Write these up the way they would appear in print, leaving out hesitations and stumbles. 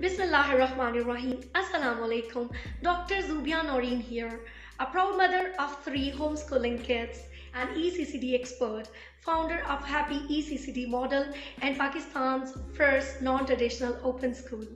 Bismillahirrahmanirrahim. Assalamu alaikum. Dr. Zubia Noreen here, a proud mother of three homeschooling kids, an ECCD expert, founder of Happy ECCD model, and Pakistan's first non-traditional open school.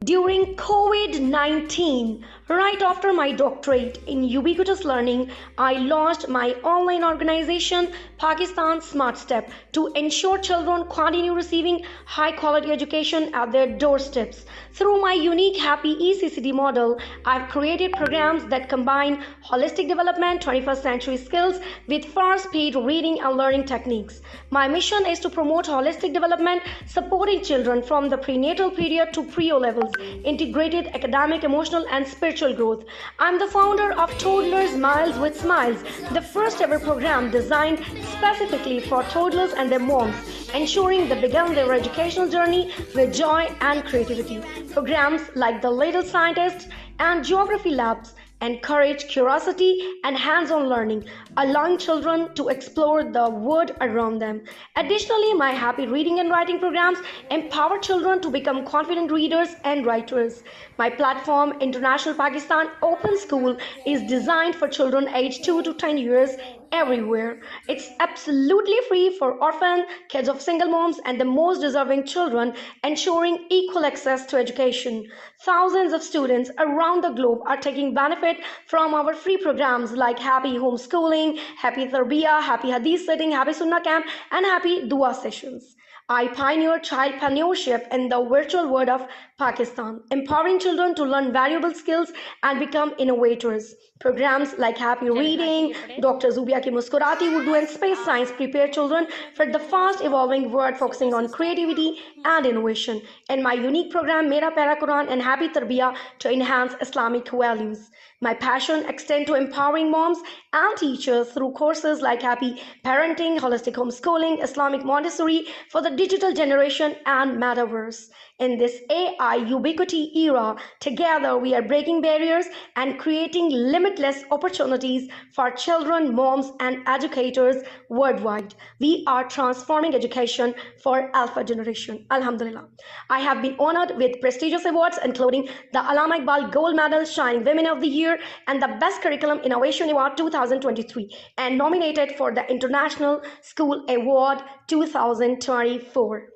During COVID 19, right after my doctorate in ubiquitous learning, I launched my online organization, Pakistan Smart Step, to ensure children continue receiving high quality education at their doorsteps. Through my unique Happy ECCD model, I've created programs that combine holistic development, 21st century skills with fast speed reading and learning techniques. My mission is to promote holistic development, supporting children from the prenatal period to pre-O levels, integrated academic, emotional, and spiritual growth. I'm the founder of Toddlers Miles with Smiles, the first ever program designed specifically for toddlers and their moms, ensuring they begin their educational journey with joy and creativity. Programs like The Little Scientists and Geography Labs encourage curiosity and hands-on learning, allowing children to explore the world around them. Additionally, my Happy Reading and Writing programs empower children to become confident readers and writers. My platform, International Pakistan Open School, is designed for children aged 2 to 10 years everywhere. It's absolutely free for orphan, kids of single moms, and the most deserving children, ensuring equal access to education. Thousands of students around the globe are taking benefit from our free programs like Happy Homeschooling, Happy Tarbiyah, Happy Hadith Sitting, Happy Sunnah Camp, and Happy Dua Sessions. I pioneer childpreneurship in the virtual world of Pakistan, empowering children to learn valuable skills and become innovators. Programs like Happy Reading, Dr. Zubia Ki Muskurati Urdu, and Space Science prepare children for the fast evolving world, focusing on creativity and innovation. And my unique program, Mera Para Quran and Happy Tarbiyah, to enhance Islamic values. My passion extends to empowering moms and teachers through courses like Happy Parenting, Holistic Homeschooling, Islamic Montessori for the digital generation, and Metaverse. In this AI ubiquity era, together we are breaking barriers and creating limitless opportunities for children, moms, and educators worldwide. We are transforming education for Alpha generation. Alhamdulillah. I have been honored with prestigious awards, including the Allama Iqbal Gold Medal, Shining Women of the Year, and the Best Curriculum Innovation Award 2023, and nominated for the International School Award 2024.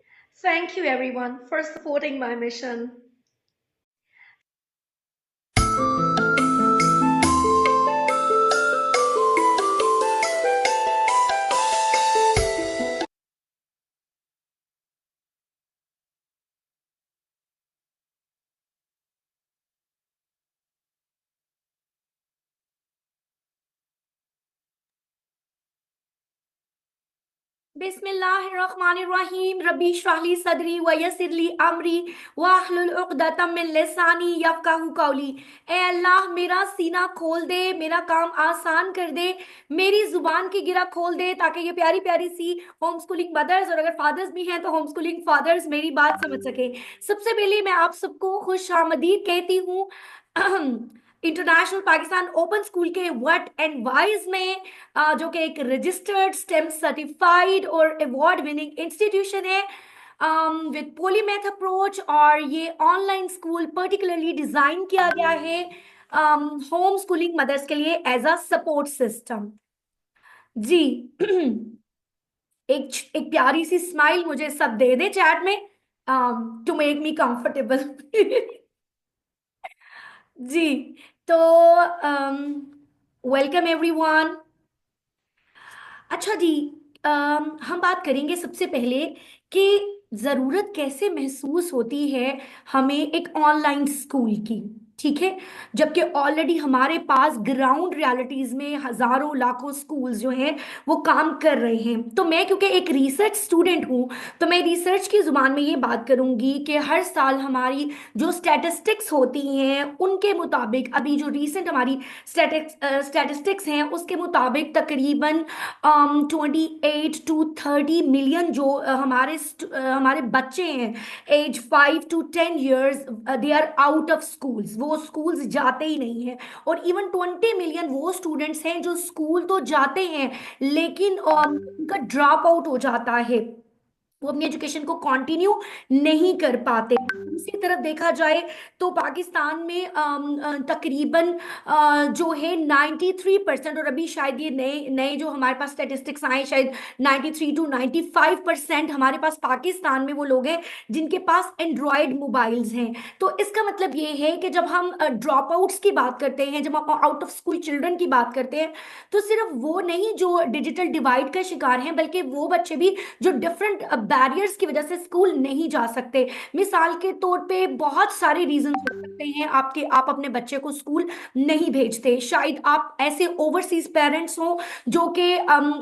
Thank you everyone for supporting my mission. बिस्मिल्लाहिर्रहमानिर्रहीम रब्बी इश्रह ली सदरी व यस्सिर ली अमरी वाहलुल उक़दतम मिन लिसानी यफ़क़हू क़ौली। ए अल्लाह मेरा सीना खोल दे, मेरा काम आसान कर दे, मेरी जुबान की गिरा खोल दे, ताकि ये प्यारी प्यारी सी होम स्कूलिंग मदर्स और अगर फादर्स भी हैं तो होम स्कूलिंग फादर्स मेरी बात समझ सके। सबसे पहले मैं आप सबको खुश आमदीद कहती हूँ इंटरनेशनल पाकिस्तान ओपन स्कूल के व्हाट एंड वाइज में, जो कि एक रजिस्टर्ड स्टेम सर्टिफाइड और अवार्ड विनिंग इंस्टीट्यूशन है विद पॉलीमैथ अप्रोच, और ये ऑनलाइन स्कूल पर्टिकुलरली डिजाइन किया गया है होम स्कूलिंग मदर्स के लिए एज अ सपोर्ट सिस्टम। जी एक प्यारी सी स्माइल मुझे सब दे दे चैट में टू मेक मी कंफर्टेबल। जी तो वेलकम एवरीवन। अच्छा जी, हम बात करेंगे सबसे पहले कि ज़रूरत कैसे महसूस होती है हमें एक ऑनलाइन स्कूल की, ठीक है, जबकि ऑलरेडी हमारे पास ग्राउंड रियलिटीज़ में हज़ारों लाखों स्कूल्स जो हैं वो काम कर रहे हैं। तो मैं क्योंकि एक रिसर्च स्टूडेंट हूँ तो मैं रिसर्च की ज़ुबान में ये बात करूँगी कि हर साल हमारी जो स्टैटिस्टिक्स होती हैं उनके मुताबिक, अभी जो रिसेंट हमारी स्टैटिस्टिक्स हैं उसके मुताबिक तकरीबन 28 to 30 मिलियन जो हमारे बच्चे हैं age 5 to 10 years, they are out of schools, वो स्कूल्स जाते ही नहीं हैं। और इवन 20 मिलियन वो स्टूडेंट्स हैं जो स्कूल तो जाते हैं लेकिन उनका ड्रॉप आउट हो जाता है। वो अपनी एजुकेशन को कंटिन्यू नहीं कर पाते। दूसरी तरफ देखा जाए तो पाकिस्तान में तकरीबन जो है 93%, और अभी शायद ये नए नए जो हमारे पास स्टेटिस्टिक्स आए, शायद 93 to 95% हमारे पास पाकिस्तान में वो लोग हैं जिनके पास एंड्रॉयड मोबाइल्स हैं। तो इसका मतलब ये है कि जब हम ड्रॉप आउट्स की बात करते हैं, जब हम आउट ऑफ स्कूल चिल्ड्रन की बात करते हैं, तो सिर्फ वो नहीं जो डिजिटल डिवाइड का शिकार हैं, बल्कि वो बच्चे भी जो डिफरेंट बैरियर्स की वजह से स्कूल नहीं जा सकते। मिसाल के तौर पे बहुत सारे रीजन हो सकते हैं आपके, आप अपने बच्चे को स्कूल नहीं भेजते। शायद आप ऐसे ओवरसीज पेरेंट्स हो जो कि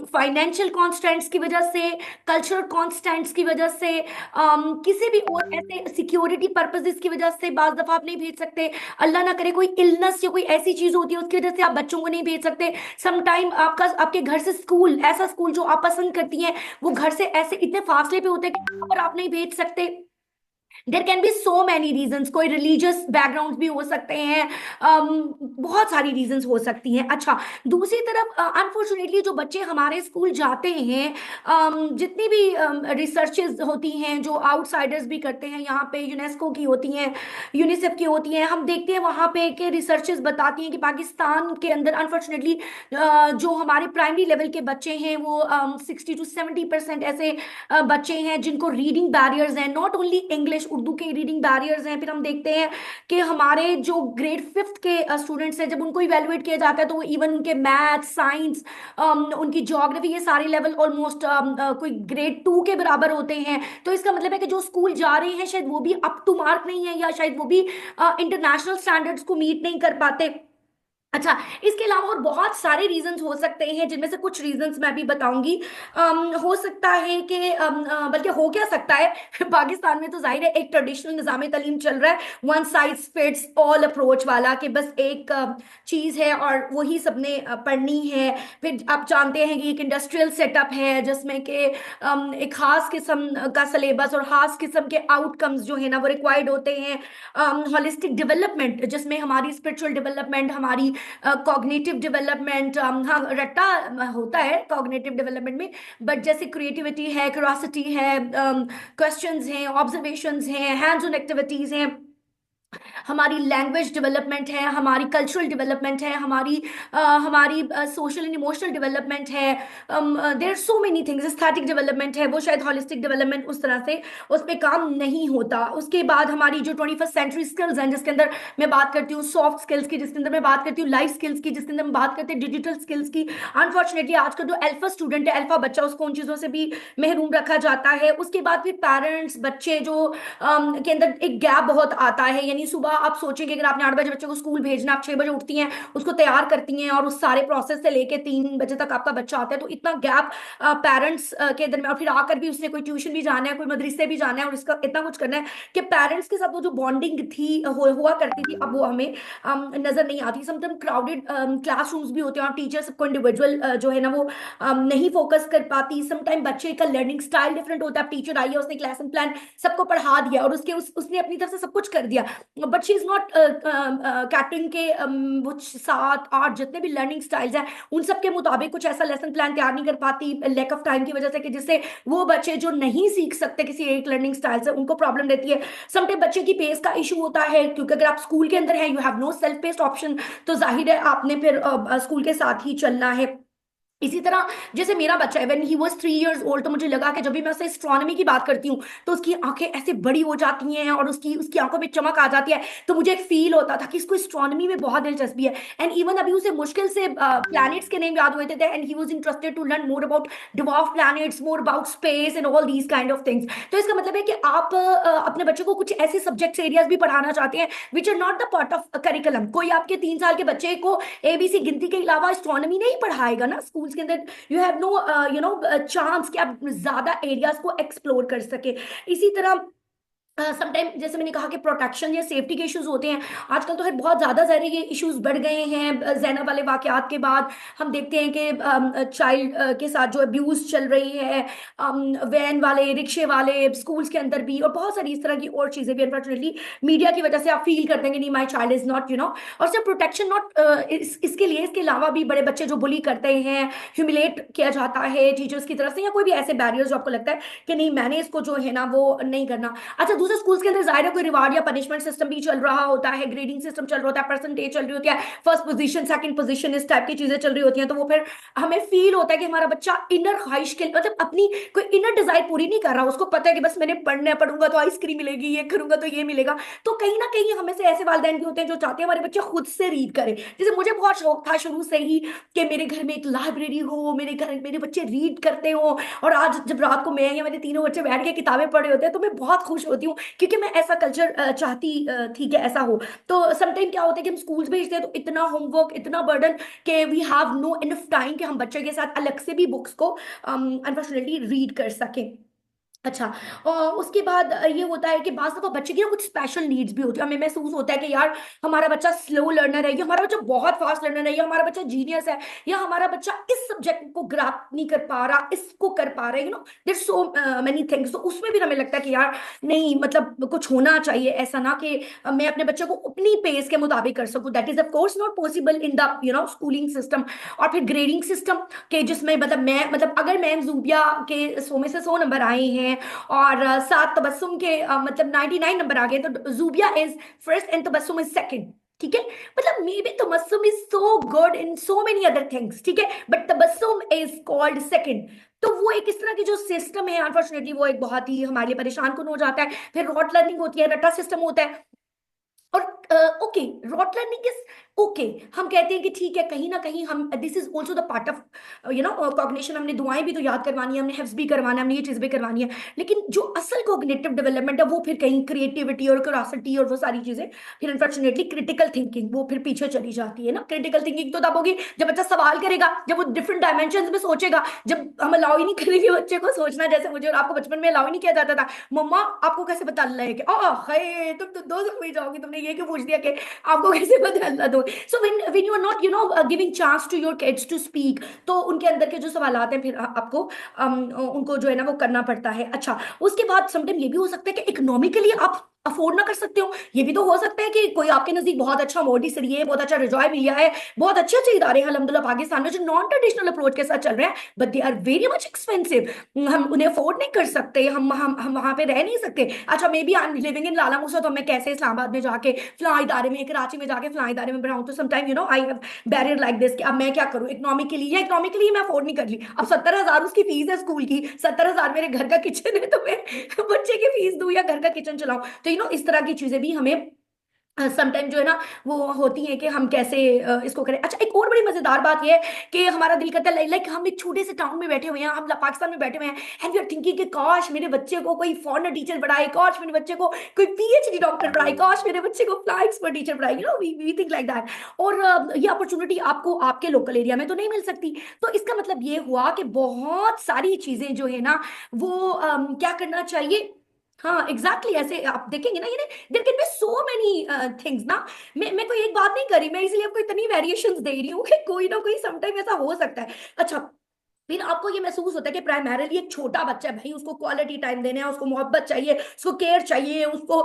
फाइनेंशियल कॉन्स्टेंट्स की वजह से, कल्चरल कॉन्स्टेंट्स की वजह से, किसी भी और ऐसे सिक्योरिटी पर्पसेस की वजह से बाज दफा आप नहीं भेज सकते। अल्लाह ना करे कोई इलनेस या कोई ऐसी चीज होती है उसकी वजह से आप बच्चों को नहीं भेज सकते। समटाइम आपका आपके घर से स्कूल, ऐसा स्कूल जो आप पसंद करती हैं, वो घर से ऐसे इतने फासले पे होते हैं कि वहां पर आप नहीं भेज सकते। There can be so many reasons, कोई रिलीजियस बैकग्राउंड भी हो सकते हैं, बहुत सारी रीजंस हो सकती हैं। अच्छा, दूसरी तरफ अनफॉर्चुनेटली जो बच्चे हमारे स्कूल जाते हैं, जितनी भी रिसर्चेज होती हैं जो आउटसाइडर्स भी करते हैं, यहाँ पे यूनेस्को की होती हैं, यूनिसेफ की होती हैं, हम देखते हैं वहाँ पे कि रिसर्चेज बताती हैं कि पाकिस्तान के अंदर अनफॉर्चुनेटली जो हमारे प्राइमरी लेवल के बच्चे हैं वो 60 to 70% ऐसे बच्चे हैं जिनको रीडिंग बैरियर्स हैं, नॉट ओनली इंग्लिश, उर्दू के रीडिंग बैरियर्स हैं। फिर हम देखते हैं कि हमारे जो ग्रेड 5th के स्टूडेंट्स हैं, जब उनको इवेलुएट किया जाता है तो इवन उनके मैथ, साइंस, उनकी ज्योग्राफी, ये सारे लेवल ऑलमोस्ट कोई ग्रेड 2 के बराबर होते हैं। तो इसका मतलब है कि जो स्कूल जा रहे हैं शायद वो भी अप टू मार्क नहीं है, या शायद वो भी इंटरनेशनल स्टैंडर्ड्स को मीट नहीं कर पाते। अच्छा, इसके अलावा और बहुत सारे रीजंस हो सकते हैं जिनमें से कुछ रीजंस मैं भी बताऊंगी। हो सकता है कि बल्कि हो क्या सकता है पाकिस्तान में तो जाहिर है एक ट्रेडिशनल निज़ाम तालीम चल रहा है, one size fits all approach वाला, कि बस एक चीज़ है और वही सबने पढ़नी है। फिर आप जानते हैं कि एक इंडस्ट्रियल सेटअप है जिसमें कि एक खास किस्म का सिलेबस और खास किस्म के आउटकम्स जो है ना वो रिक्वायर्ड होते हैं। होलिस्टिक डेवलपमेंट जिसमें हमारी स्पिरिचुअल डेवलपमेंट, हमारी कॉग्निटिव डेवलपमेंट, हाँ रट्टा होता है कॉग्निटिव डेवलपमेंट में, बट जैसे क्रिएटिविटी है, क्यूरोसिटी है, क्वेश्चंस हैं, ऑब्जर्वेशंस हैं, हैंड्स ऑन एक्टिविटीज हैं, हमारी लैंग्वेज डेवलपमेंट है, हमारी कल्चरल डेवलपमेंट है, हमारी सोशल एंड इमोशनल डेवलपमेंट है, there are so many things, aesthetic development है। वो शायद हॉलिस्टिक डेवलपमेंट उस तरह से उस पर काम नहीं होता। उसके बाद हमारी जो 21st सेंचुरी स्किल्स हैं, जिसके अंदर मैं बात करती हूँ सॉफ्ट स्किल्स की, जिसके अंदर मैं बात करती हूँ लाइफ स्किल्स की, जिसके अंदर मैं बात करते हैं डिजिटल स्किल्स की। अनफॉर्चुनेटली आज का जो अल्फा स्टूडेंट है, अल्फा बच्चा, उसको उन चीज़ों से भी महरूम रखा जाता है। उसके बाद फिर पेरेंट्स, बच्चे जो के अंदर एक गैप बहुत आता है। यानी सुबह आप सोचेंगे अगर आपने 8 बजे बच्चे को स्कूल भेजना, आप 6 बजे उठती हैं, उसको तैयार करती हैं, और उस सारे प्रोसेस से लेके 3 बजे तक आपका बच्चा आता है, तो इतना गैप पेरेंट्स के दरमियान, और फिर आकर भी उसने कोई ट्यूशन भी जाना है, कोई मदरसे भी जाना है, और इसका इतना कुछ करना है कि पेरेंट्स के साथ वो जो बॉन्डिंग थी हुआ करती थी, अब वो हमें नजर नहीं आती। समटाइम क्राउडेड क्लासरूम्स भी होते हैं और टीचर सबको इंडिविजुअल जो है ना वो नहीं फोकस कर पाती। समटाइम बच्चे का लर्निंग स्टाइल डिफरेंट होता है। टीचर आई है, उसने क्लास प्लान सबको पढ़ा दिया और उसने अपनी तरफ से सब कुछ कर दिया, but she is not catering के वो 7-8 जितने भी लर्निंग स्टाइल्स हैं उन सब के मुताबिक कुछ ऐसा लेसन प्लान तैयार नहीं कर पाती, लैक ऑफ टाइम की वजह से, कि जिससे वो बच्चे जो नहीं सीख सकते किसी एक लर्निंग स्टाइल से, उनको प्रॉब्लम रहती है। समटाइम बच्चे की पेस का इशू होता है, क्योंकि अगर आप स्कूल के अंदर है, you have no self paced option, तो जाहिर है आपने फिर स्कूल के साथ ही चलना है। इसी तरह जैसे मेरा बच्चा है, when he was 3 years old, तो मुझे लगा कि जब भी मैं उससे एस्ट्रोनॉमी की बात करती हूँ तो उसकी आंखें ऐसे बड़ी हो जाती हैं और उसकी उसकी आंखों में चमक आ जाती है, तो मुझे एक फील होता था कि इसको एस्ट्रोनॉमी में बहुत दिलचस्पी है। एंड इवन अभी उसे मुश्किल से प्लैनेट्स के नेम याद हुए थे, and he was interested to learn more about dwarf planets, more about space and all these kind of things. तो इसका मतलब है कि आप अपने बच्चे को कुछ ऐसे सब्जेक्ट्स एरियाज भी पढ़ाना चाहते हैं which are not the part of curriculum. कोई आपके 3 साल के बच्चे को एबीसी गिनती के अलावा एस्ट्रोनॉमी नहीं पढ़ाएगा ना स्कूल के अंदर। यू हैव नो चांस कि आप ज्यादा एरियाज को एक्सप्लोर कर सके। इसी तरह समटाइम जैसे मैंने कहा कि प्रोटेक्शन या सेफ्टी के इश्यूज होते हैं। आजकल तो है बहुत ज़्यादा ज़्यादा ये इश्यूज बढ़ गए हैं। जैनब वाले वाकयात के बाद हम देखते हैं कि चाइल्ड के साथ जो अब्यूज चल रही है, वैन वाले, रिक्शे वाले, स्कूल्स के अंदर भी, और बहुत सारी इस तरह की और चीज़ें भी अनफॉर्चुनेटली मीडिया की वजह से आप फील करते हैं कि नहीं, माई चाइल्ड इज़ नॉट और सिर्फ प्रोटेक्शन नॉट इसके लिए, इसके अलावा भी बड़े बच्चे जो बुली करते हैं, ह्यूमिलेट किया जाता है टीचर्स की तरफ से, या कोई भी ऐसे बैरियर्स जो आपको लगता है कि नहीं मैंने इसको जो है ना वो नहीं करना। अच्छा, दूसरे स्कूल्स के अंदर जाहिर है कोई रिवार्ड या पनिशमेंट सिस्टम भी चल रहा होता है, ग्रेडिंग सिस्टम चल रहा होता है, परसेंटेज चल रही होती है, फर्स्ट पोजीशन, सेकंड पोजीशन, इस टाइप की चीजें चल रही होती हैं। तो वो फिर हमें फील होता है कि हमारा बच्चा इनर ख्वाहिश के मतलब अपनी कोई इनर डिजायर पूरी नहीं कर रहा, उसको पता है कि बस मैंने पढ़ूंगा तो आइसक्रीम मिलेगी, ये करूंगा तो ये मिलेगा। तो कहीं ना कहीं हमें से ऐसे वालिदैन भी होते हैं जो चाहते हैं हमारे बच्चे खुद से रीड करें। जैसे मुझे बहुत शौक था शुरू से ही कि मेरे घर में एक लाइब्रेरी हो, मेरे घर मेरे बच्चे रीड करते हो, और आज जब रात को मैं या मेरे तीनों बच्चे बैठ के किताबें पढ़े होते हैं तो मैं बहुत खुश होती हूँ, क्योंकि मैं ऐसा कल्चर चाहती थी कि ऐसा हो। तो समटाइम क्या होता है कि हम स्कूल्स भेजते हैं तो इतना होमवर्क, इतना बर्डन कि we have no enough time कि हम बच्चे के साथ अलग से भी बुक्स को अनफॉर्चुनेटली रीड कर सकें। अच्छा, और उसके बाद ये होता है कि बाज़ दफा बच्चे की ना कुछ स्पेशल नीड्स भी होती है। हमें महसूस होता है कि यार हमारा बच्चा स्लो लर्नर है, या हमारा बच्चा बहुत फास्ट लर्नर है, या हमारा बच्चा जीनियस है, या हमारा बच्चा इस सब्जेक्ट को ग्राप नहीं कर पा रहा, इसको कर पा रहा है, देयर सो मेनी थिंग्स। तो उसमें भी हमें लगता है कि यार नहीं, मतलब कुछ होना चाहिए ऐसा ना कि मैं अपने बच्चे को अपनी पेस के मुताबिक कर सकूं। That is of course not possible in the schooling system. और फिर ग्रेडिंग सिस्टम के जिसमें मतलब अगर मैम जूबिया के 100 में से 100 नंबर आए हैं और सात तबस्सुम के मतलब 99 नंबर आ गए, तो Zubia is first and Tabassum is second. ठीक है, मतलब may be Tabassum is so good in so many other things, ठीक है, but Tabassum is called second. तो वो एक इस तरह की जो सिस्टम है अनफॉर्चुनेटली वो एक बहुत ही हमारे लिए परेशान कुन हो जाता है। फिर रॉट लर्निंग होती है, रट्टा सिस्टम होता है। और okay, rot learning is okay, हम कहते हैं कि ठीक है, कहीं ना कहीं हम this is also the part of cognition. हमने दुआएं भी तो याद करवानी है, हमने हिफ्ज भी करवाना है, हमने ये चीज भी करवानी है। लेकिन जो असल कॉग्निटिव डेवलपमेंट है वो फिर कहीं क्रिएटिविटी और क्यूरियोसिटी और वो सारी चीजें, फिर अनफॉर्चुनेटली क्रिटिकल थिंकिंग वो फिर पीछे चली जाती है ना। क्रिटिकल थिंकिंग तो तब होगी जब बच्चा सवाल करेगा, जब वो डिफरेंट डायमेंशन में सोचेगा, जब हम अलाउ ही नहीं करेंगे बच्चे को सोचना। जैसे मुझे और आपको बचपन में अलाउ ही नहीं किया जाता था, मम्मा आपको कैसे पता चल रहा है कि तुम तो दो में जाओगी, तुमने ये क्यों पूछ दिया कि आपको कैसे पता चलता। दो so when you are not giving chance to your kids to speak, तो उनके अंदर के जो सवाल हैं फिर आपको उनको जो है ना वो करना पड़ता है। अच्छा, उसके बाद समटाइम ये भी हो सकता है कि इकोनॉमिकली आप अफोर्ड ना कर सकते हो। ये भी तो हो सकता है कि कोई आपके नजदीक बहुत अच्छा मोंटेसरी है, बहुत अच्छा रिजॉय मिलिया है, बहुत अच्छे अच्छे इदारे हैं अल्हम्दुलिल्लाह पाकिस्तान में जो नॉन ट्रेडिशनल अप्रोच के साथ चल रहे हैं, but they are very much expensive. हम उन्हें अफोर्ड नहीं कर सकते, हम वहां पे रह नहीं सकते। अच्छा, maybe I am living in Lala Musa, तो मैं कैसे इस्लामाबाद में जाके फला इदारे में, कराची में जाके फला इदारे में पढ़ाऊं। तो sometime I have barrier like this कि अब मैं क्या करूं, इकोनॉमिकली मैं अफोर्ड नहीं कर रही। अब 70,000 उसकी फीस है स्कूल की, 70,000 मेरे घर का किचन है, तो मैं बच्चे की फीस दूं या घर का किचन चलाऊं। तो इस तरह की चीजें भी हमें समटाइम जो है ना वो होती है कि हम कैसे इसको करें। अच्छा, एक और बड़ी मजेदार बात ये है कि हमारा दिल करता है, लाइक हम एक छोटे से टाउन में बैठे हुए हैं, हम पाकिस्तान में बैठे हुए हैं, एंड वी आर थिंकिंग कि काश मेरे बच्चे को कोई फॉरेनर टीचर पढ़ाए, काश मेरे बच्चे को कोई पीएचडी डॉक्टर पढ़ाए, काश मेरे बच्चे को फ्लाई एक्सपर्ट टीचर पढ़ाए, वी थिंक लाइक दैट। और ये अपॉर्चुनिटी आपको आपके लोकल एरिया में तो नहीं मिल सकती। तो इसका मतलब ये हुआ कि बहुत सारी चीजें जो है ना वो क्या करना चाहिए। हाँ एग्जैक्टली ऐसे आप देखेंगे ना, ये there can be so many things ना। मैं कोई एक बात नहीं करी, मैं इसलिए आपको इतनी वेरिएशंस दे रही हूँ कि कोई ना कोई समटाइम ऐसा हो सकता है। अच्छा, फिर आपको ये महसूस होता है कि प्राइमरीली एक छोटा बच्चा है भाई, उसको क्वालिटी टाइम देना है, उसको मोहब्बत चाहिए, उसको केयर चाहिए, उसको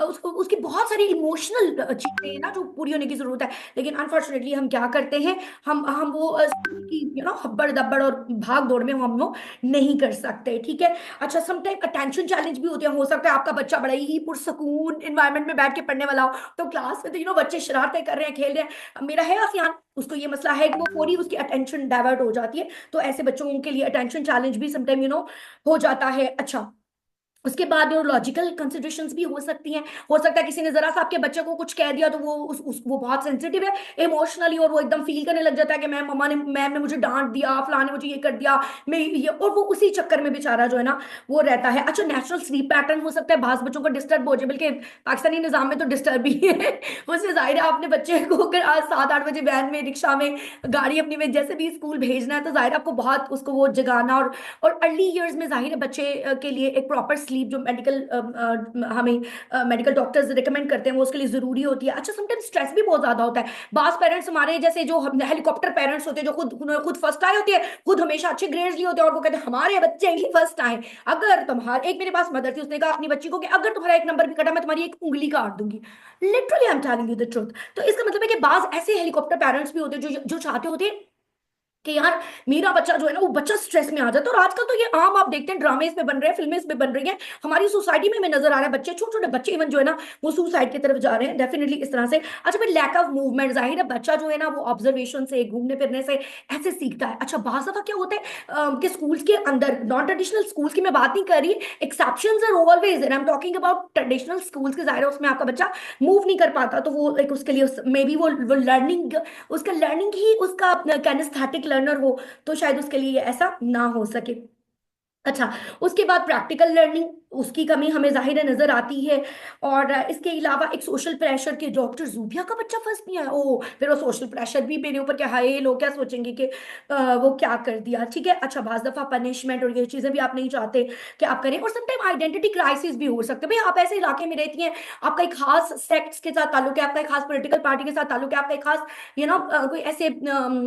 उसको उसकी बहुत सारी इमोशनल चीजें हैं ना जो पूरी होने की जरूरत है। लेकिन अनफॉर्चुनेटली हम क्या करते हैं, हम वो की हब्बड़ दब्बड़ और भाग दौड़ में हम वो नहीं कर सकते। ठीक है। अच्छा, समटाइम अटेंशन चैलेंज भी होते हैं। हो सकता है आपका बच्चा बड़ा ही पुरसकून इन्वायरमेंट में बैठ के पढ़ने वाला हो, तो क्लास में तो बच्चे शरारतें कर रहे हैं, खेल रहे हैं, मेरा है आसियान, उसको ये मसला है कि वो पूरी उसकी अटेंशन डाइवर्ट हो जाती है। तो ऐसे बच्चों के लिए अटेंशन चैलेंज भी समटाइम हो जाता है। अच्छा, उसके बाद न्यूरोलॉजिकल कंसिडरेशंस भी हो सकती हैं। हो सकता है किसी ने जरा सा आपके बच्चे को कुछ कह दिया तो वो बहुत सेंसिटिव है इमोशनली, और वो एकदम फील करने लग जाता है कि मैम ने मुझे डांट दिया, फलाने मुझे ये कर दिया, मैं ये, और वो उसी चक्कर में बेचारा जो है ना वो रहता है। अच्छा, नेचुरल स्लीप पैटर्न हो सकता है, बास बच्चों को डिस्टर्ब हो जाए, बल्कि पाकिस्तानी निजाम में तो डिस्टर्ब भी है। उसमें जाहिर है आपने बच्चे को अगर आज 7-8 बजे वैन में, रिक्शा में, गाड़ी अपनी में जैसे भी स्कूल भेजना है, तो जाहिर है आपको बहुत उसको वो जगाना, और अर्ली ईयर्स में जाहिर है बच्चे के लिए एक प्रॉपर स्लीप जो मेडिकल हमें मेडिकल डॉक्टर्स रिकमेंड करते हैं वो उसके लिए जरूरी होती है। अच्छा समटाइम्स स्ट्रेस भी बहुत ज्यादा होता है। बास पेरेंट्स हमारे जैसे जो हेलीकॉप्टर पेरेंट्स होते हैं, जो खुद फर्स्ट आए होते हैं, खुद हमेशा अच्छे ग्रेड्स लिए होते हैं, और वो कहते हैं हमारे बच्चे ही फर्स्ट आए। अगर तुम्हारे, एक मेरे पास मदर थी, उसने कहा अपनी बच्ची को कि अगर तुम्हारा एक नंबर भी कटा मैं तुम्हारी एक उंगली काट दूंगी। Literally I am telling you the truth. तो इसका मतलब है कि बाज ऐसे हेलीकॉप्टर पेरेंट्स भी होते हैं जो चाहते होते हैं कि यार मेरा बच्चा जो है ना वो बच्चा स्ट्रेस में आ जाता है। और आजकल तो ये आम, आप देखते हैं ड्रामे इसमें बन रहे हैं, फिल्में इसमें बन रही हैं, हमारी सोसाइटी में हमें नजर आ रहा है बच्चे, छोटे छोटे बच्चे इवन जो है ना वो सुसाइड की तरफ जा रहे हैं डेफिनेटली इस तरह से। अच्छा फिर लैक ऑफ मूवमेंट, जाहिर है बच्चा जो है ना वो ऑब्जर्वेशन से, घूमने फिरने से ऐसे सीखता है। अच्छा बात दफा क्या होता है कि स्कूल्स के अंदर, नॉन ट्रेडिशनल स्कूल्स की मैं बात नहीं कर रही, exceptions are always, and I am talking about traditional schools के, जाहिर है उसमें आपका बच्चा मूव नहीं कर पाता, तो वो एक उसके लिए मे बी वो लर्निंग, उसका लर्निंग ही उसका कैनेस्थेटिक लर्नर हो, तो शायद उसके लिए ऐसा ना हो सके। अच्छा उसके बाद प्रैक्टिकल लर्निंग, उसकी कमी हमें जाहिर है नजर आती है। और इसके अलावा एक सोशल प्रेशर के, डॉक्टर जूबिया का बच्चा फर्स्ट नहीं आया, ओ फिर वो सोशल प्रेशर भी मेरे ऊपर, क्या हाय लोग क्या सोचेंगे कि वो क्या कर दिया, ठीक है। अच्छा बाज दफा पनिशमेंट और ये चीजें भी आप नहीं चाहते कि आप करें। और समटाइम आइडेंटिटी क्राइसिस भी हो सकते हैं। भाई आप ऐसे इलाके में रहती हैं, आपका एक खास सेक्ट्स के साथ ताल्लुक है, आपका एक खास पॉलिटिकल पार्टी के साथ ताल्लुक है, आपका एक खास कोई ऐसे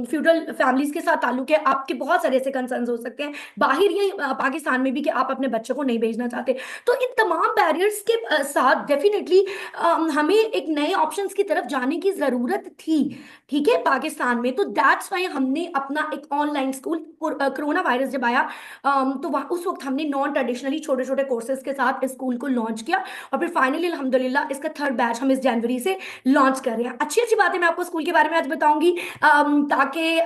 फ्यूडल फैमिलीज के साथ ताल्लुक है, आपके बहुत सारे ऐसे कंसर्न हो सकते हैं बाहर ये पाकिस्तान में भी, कि आप अपने बच्चे को नहीं भेजना चाहते। तो इन तमाम बैरियर्स के साथ डेफिनेटली हमें एक नए ऑप्शंस की तरफ जाने की जरूरत थी, ठीक है, पाकिस्तान में। तो दैट्स वाई हमने अपना एक ऑनलाइन स्कूल, कोरोना वायरस जब आया तो उस वक्त हमने नॉन ट्रेडिशनली छोटे छोटे कोर्सेज के साथ इस स्कूल को लॉन्च किया। और फिर फाइनली अल्हम्दुलिल्लाह इसका थर्ड बैच हम इस जनवरी से लॉन्च कर रहे हैं। अच्छी अच्छी बातें मैं आपको स्कूल के बारे में आज बताऊंगी, ताकि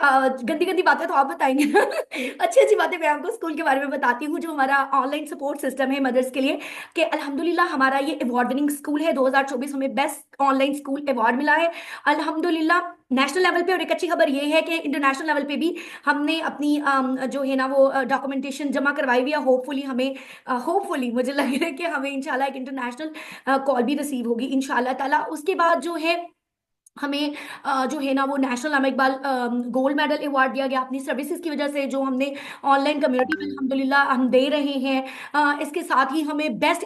गंदी गंदी बातें तो आप बताएंगे अच्छी अच्छी बातें मैं आपको स्कूल के बारे में बताती हूँ, जो हमारा ऑनलाइन सपोर्ट सिस्टम है मदर्स के लिए, कि अल्हम्दुलिल्लाह हमारा ये अवार्ड विनिंग स्कूल है। 2024 हमें बेस्ट ऑनलाइन स्कूल अवार्ड मिला है अल्हम्दुलिल्लाह नेशनल लेवल पे। और एक अच्छी खबर ये है कि इंटरनेशनल लेवल पे भी हमने अपनी जो है ना वो डॉक्यूमेंटेशन जमा करवाई हुई है। होपफुली हमें, होपफुली मुझे लग रहा है कि हमें इंशाल्लाह एक इंटरनेशनल कॉल भी रिसीव होगी इंशाल्लाह ताला। उसके बाद जो है हमें जो है ना वो नेशनल अल्लामा इकबाल गोल्ड मेडल अवार्ड दिया गया अपनी सर्विसेज की वजह से, जो हमने ऑनलाइन कम्युनिटी में अल्हम्दुलिल्लाह हम दे रहे हैं। इसके साथ ही हमें बेस्ट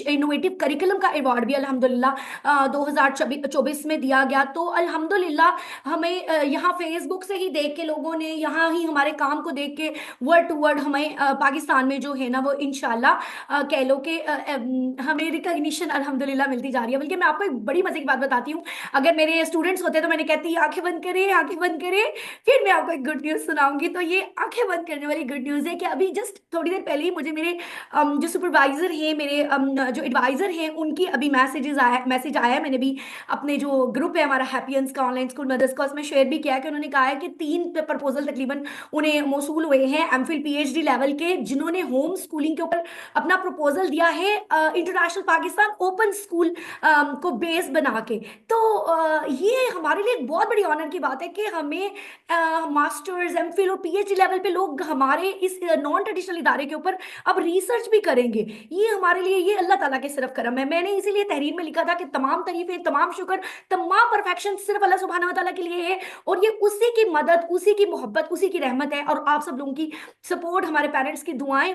इनोवेटिव करिकुलम का अवार्ड भी अल्हम्दुलिल्लाह 2024 में दिया गया। तो अल्हम्दुलिल्लाह हमें यहाँ फेसबुक से ही देख के लोगों ने, यहाँ ही हमारे काम को देख के वर्ड टू वर्ड हमें पाकिस्तान में जो है ना वो इंशाल्लाह कह लो कि हमें रिकग्निशन अल्हम्दुलिल्लाह मिलती जा रही है। बल्कि मैं आपको एक बड़ी मजे की बात बताती हूँ, अगर मेरे स्टूडेंट्स होते तो मैंने कहती आंखें बंद करें, आंखें बंद करें, फिर मैं आपको एक गुड न्यूज़ सुनाऊंगी। तो ये आंखें बंद करने वाली गुड न्यूज़ है कि अभी जस्ट थोड़ी देर पहले ही मुझे मेरे जो सुपरवाइजर हैं, मेरे जो एडवाइजर हैं, उनकी अभी मैसेज आया है। मैंने भी अपने जो ग्रुप है हमारा हैप्पियंस का, ऑनलाइन स्कूल मदर्स का, उसमें शेयर भी किया है कि उन्होंने कहा है कि 3 प्रपोजल तकरीबन उन्हें मौसूल हुए हैं एमफिल पीएचडी लेवल के, जिन्होंने होम स्कूलिंग के ऊपर अपना प्रपोजल दिया है इंटरनेशनल पाकिस्तान ओपन स्कूल को बेस बना के। तो ये हमारे लिए एक बहुत बड़ी ऑनर की बात है कि हमें मास्टर्स, एमफिल और पीएचडी लेवल पे लोग हमारे इस नॉन ट्रेडिशनल इदारे के ऊपर अब रिसर्च भी करेंगे। ये हमारे लिए, ये अल्लाह ताला के सिर्फ करम है। मैंने इसीलिए तहरीर में लिखा था कि तमाम तारीफें, तमाम शुक्र, तमाम परफेक्शन सिर्फ अल्लाह सुब्हानहू व तआला के लिए है, और ये उसी की मदद, उसी की मोहब्बत, उसी की रहमत है, और आप सब लोगों की सपोर्ट, हमारे पेरेंट्स की दुआएं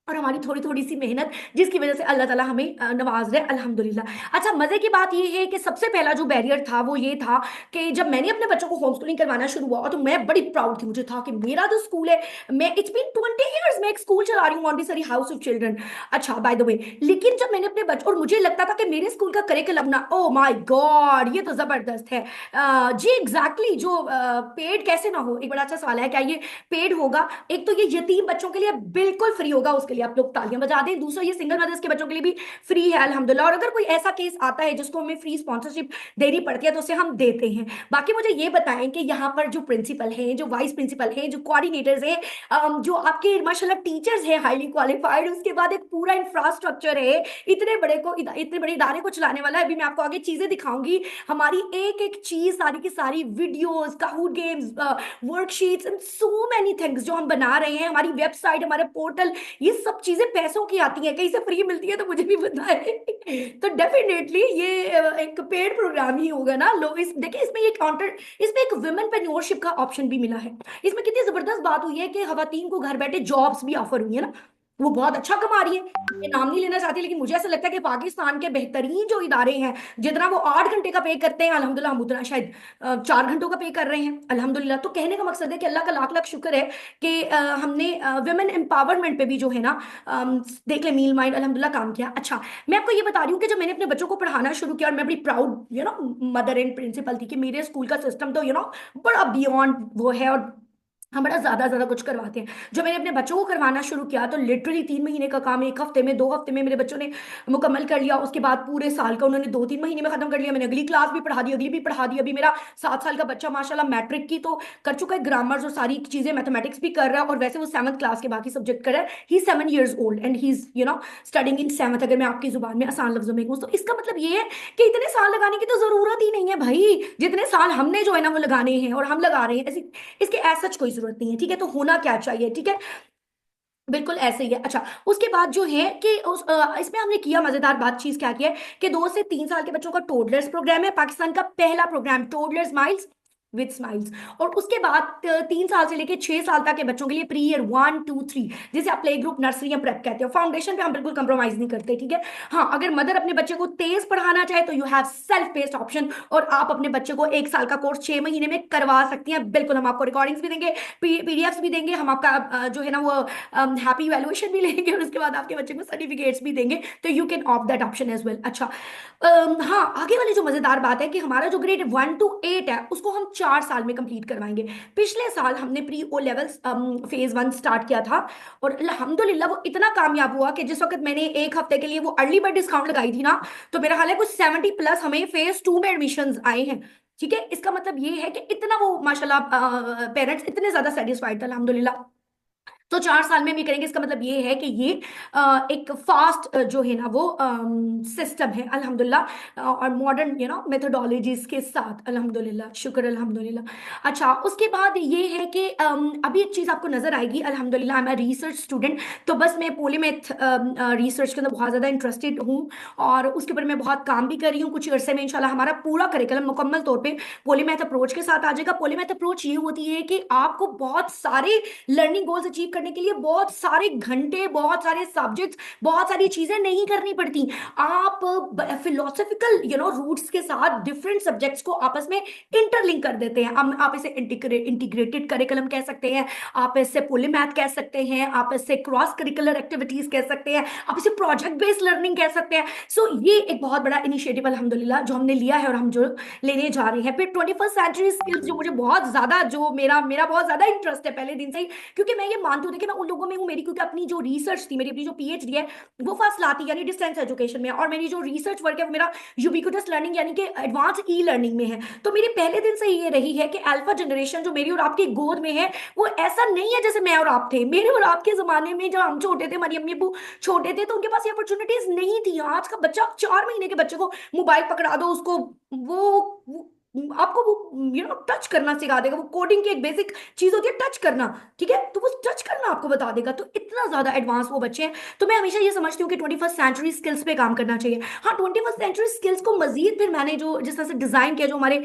और हमारी थोड़ी थोड़ी सी मेहनत, जिसकी वजह से अल्लाह ताला हमें नवाज रहे अल्हम्दुलिल्लाह। अच्छा मजे की बात ये है कि सबसे पहला जो बैरियर था वो ये था कि जब मैंने अपने बच्चों को होम स्कूलिंग करवाना शुरू हुआ तो मैं बड़ी प्राउड थी, मुझे था कि मेरा जो स्कूल है, मैं इट्स बीन 20 इयर्स मैं एक स्कूल चला रही हूँ, मॉन्टेसरी हाउस ऑफ चिल्ड्रन। अच्छा बाय द वे, लेकिन जब मैंने अपने बच्चों, और मुझे लगता था कि मेरे स्कूल का करिकुलम ना, ओ माय गॉड ये तो जबरदस्त है। जी एग्जैक्टली, जो पेड कैसे ना हो, एक बड़ा अच्छा सवाल है, क्या ये पेड होगा? एक तो ये यतीम बच्चों के लिए बिल्कुल फ्री होगा, उसके लिए आप लोग तालियां बजा दें। दूसरा ये सिंगल मदर्स के बच्चों के लिए भी फ्री है अल्हम्दुलिल्लाह। और अगर कोई ऐसा केस आता है जिसको हमें फ्री स्पॉन्सरशिप देनी पड़ती है तो उसे हम देते हैं। बाकी मुझे ये बताएं कि यहाँ पर जो प्रिंसिपल हैं, जो वाइस प्रिंसिपल हैं, जो कोऑर्डिनेटर्स हैं, जो आपके माशाल्लाह टीचर्स हैं हाईली क्वालिफाइड, उसके बाद एक पूरा इंफ्रास्ट्रक्चर है, इतने बड़े इदारे को चलाने वाला है। अभी मैं आपको आगे चीजें दिखाऊंगी, हमारी एक एक चीज, सारी की सारी videos, Kahoot games, worksheets and so many things जो हम बना रहे हैं, हमारी वेबसाइट, हमारे पोर्टल, ये सब चीजें पैसों की आती हैं, कहीं से फ्री मिलती है तो मुझे भी पता है तो डेफिनेटली ये एक पेड प्रोग्राम ही होगा ना। लोग इस देखिए, इसमें ये काउंटर, इसमें एक वुमेनप्रेन्योरशिप का ऑप्शन भी मिला है। इसमें कितनी जबरदस्त बात हुई है कि खवातीन को घर बैठे जॉब्स भी ऑफर हुई है ना। वो बहुत अच्छा कमा रही है, मैं नाम नहीं लेना चाहती, लेकिन मुझे ऐसा लगता है कि पाकिस्तान के बेहतरीन जो इदारे हैं, जितना वो 8 घंटे का पे करते हैं अल्हम्दुलिल्लाह, हम उतना शायद 4 घंटों का पे कर रहे हैं अल्हम्दुलिल्लाह। तो कहने का मकसद है कि अल्लाह का लाख लाख शुक्र है कि हमने वुमेन एम्पावरमेंट पे भी जो है ना, देख ले मील माइंड अल्हम्दुलिल्लाह काम किया। अच्छा, मैं आपको ये बता रही हूँ कि जब मैंने अपने बच्चों को पढ़ाना शुरू किया, और मैं बड़ी प्राउड मदर एंड प्रिंसिपल थी कि मेरे स्कूल का सिस्टम तो बड़ा बियॉन्ड वो है, और हम बड़ा ज्यादा ज्यादा कुछ करवाते हैं। जो मैंने अपने बच्चों को करवाना शुरू किया तो लिटरली 3 महीने का काम 1 हफ्ते में, 2 हफ्ते में मेरे बच्चों ने मुकम्मल कर लिया। उसके बाद पूरे साल का उन्होंने 2-3 महीने में खत्म कर लिया। मैंने अगली क्लास भी पढ़ा दी, अगली भी पढ़ा दी। अभी मेरा 7 साल का बच्चा माशाल्लाह मैट्रिक की तो कर चुका है, ग्रामर और सारी चीजें, मैथमेटिक्स भी कर रहा है, और वैसे वो 7th क्लास के बाकी सब्जेक्ट कर रहा है। ही 7 years old and he is studying in 7th, अगर मैं आपकी जुबान में आसान लफ्जों में कहूँ तो। इसका मतलब ये है कि इतने साल लगाने की तो जरूरत ही नहीं है भाई, जितने साल हमने जो है ना वो लगाने हैं और हम लगा रहे हैं, ऐसी इसके ऐसा कोई जरूरत नहीं है। ठीक है, तो होना क्या चाहिए, ठीक है, बिल्कुल ऐसे ही है। अच्छा, उसके बाद जो है कि इसमें हमने किया मजेदार बात, चीज क्या की है कि 2 से 3 साल के बच्चों का टोडलर्स प्रोग्राम है, पाकिस्तान का पहला program toddlers miles with smiles. और उसके बाद 3 साल से लेके 6 साल तक के बच्चों के लिए प्री ईयर 1 2 3, जिसे आप प्ले ग्रुप नर्सरी या प्रेप कहते हो। फाउंडेशन पे हम बिल्कुल कंप्रोमाइज नहीं करते, ठीक है। हाँ, अगर मदर अपने बच्चे को तेज पढ़ाना चाहे तो you have self paced option, और आप अपने बच्चे को 1 साल का कोर्स 6 महीने में करवा सकती हैं। बिल्कुल, हम आपको रिकॉर्डिंग्स भी देंगे, पीडीएफ्स भी देंगे, हम आपका जो है ना वो हैप्पी वैल्यूएशन भी लेंगे, और उसके बाद आपके बच्चे को सर्टिफिकेट्स भी देंगे। तो you can opt that option as well. अच्छा, हाँ, आगे वाली जो मजेदार बात है कि हमारा जो ग्रेड 1 to 8 है उसको हम 4 साल में कंप्लीट करवाएंगे। पिछले साल हमने pre O levels phase 1 start किया था, और अल्हम्दुलिल्लाह वो इतना कामयाब हुआ कि जिस वक्त मैंने 1 हफ्ते के लिए वो अर्ली बर्ड डिस्काउंट लगाई थी ना, तो मेरा ख्याल है कुछ 70+ हमें फेज 2 में एडमिशन आए हैं। ठीक है, इसका मतलब ये है कि इतना वो माशाल्लाह पेरेंट्स इतने ज्यादा सेटिस्फाइड थे अल्हम्दुलिल्लाह। तो 4 साल में भी करेंगे, इसका मतलब ये है कि ये एक फास्ट जो है ना वो सिस्टम है अल्हम्दुलिल्लाह, और मॉडर्न मेथोडोलॉजीज के साथ अल्हम्दुलिल्लाह, शुक्र अल्हम्दुलिल्लाह। अच्छा, उसके बाद ये है कि अभी एक चीज़ आपको नजर आएगी अल्हम्दुलिल्लाह, आई एम रिसर्च स्टूडेंट, तो बस मैं पोलीमेथ रिसर्च के अंदर बहुत ज़्यादा इंटरेस्टेड हूँ, और उसके ऊपर मैं बहुत काम भी कर रही हूँ। कुछ अरसे में इंशाल्लाह हमारा पूरा करिकुलम मुकम्मल तौर पे पोलीमेथ अप्रोच के साथ आ जाएगा। पोलीमेथ अप्रोच ये होती है कि आपको बहुत सारे लर्निंग गोल्स अचीव करने के लिए बहुत सारे घंटे, बहुत सारे सब्जेक्ट्स, बहुत सारी चीजें नहीं करनी पड़ती। आप फिलोसफिकल रूट्स के साथ डिफरेंट सब्जेक्ट्स को आपस में इंटरलिंक कर देते हैं। आप इसे इंटीग्रेटेड करिकुलम कह सकते हैं, आप इसे पोलीमैथ कह सकते हैं, आप इसे क्रॉस करिकुलर एक्टिविटीज कह सकते हैं, आप इसे प्रोजेक्ट बेस्ड लर्निंग कह सकते हैं। सो ये एक बहुत बड़ा इनिशिएटिव अल्हम्दुलिल्लाह जो हमने लिया है, और हम जो लेने जा रहे हैं। फिर 21st सेंचुरी स्किल्स, जो मुझे बहुत ज्यादा, जो मेरा मेरा बहुत ज्यादा इंटरेस्ट है पहले दिन से ही, क्योंकि मैं ये मानती हूँ, देखिए मैं उन लोगों में हूँ, मेरी क्योंकि अपनी जो रिसर्च थी, मेरी अपनी जो पीएचडी है वो फर्स्ट लाती यानी डिस्टेंस एजुकेशन में, और मेरी जो रिसर्च वर्क है वो मेरा यूबिक्विटस लर्निंग यानी कि एडवांस ई लर्निंग में है। तो मेरी पहले दिन से ही ये रही है कि अल्फा जनरेशन जो मेरी और आपकी गोद में है, वो ऐसा नहीं है जैसे मैं और आप थे। मेरे और आपके जमाने में जब हम छोटे थे, हमारी अम्मी अब्बू छोटे थे, तो उनके पास ये अपॉर्चुनिटीज नहीं थी। आज का बच्चा, 4 महीने के बच्चे को मोबाइल पकड़ा दो, उसको वो आपको वो टच करना सिखा देगा। वो कोडिंग की एक बेसिक चीज होती है टच करना, ठीक है, तो वो टच करना आपको बता देगा। तो इतना ज्यादा एडवांस वो बच्चे हैं। तो मैं हमेशा ये समझती हूँ कि 21st सेंचुरी स्किल्स पे काम करना चाहिए। हाँ, 21st सेंचुरी स्किल्स को मजीद फिर मैंने जो जिस तरह से डिजाइन किया, जो हमारे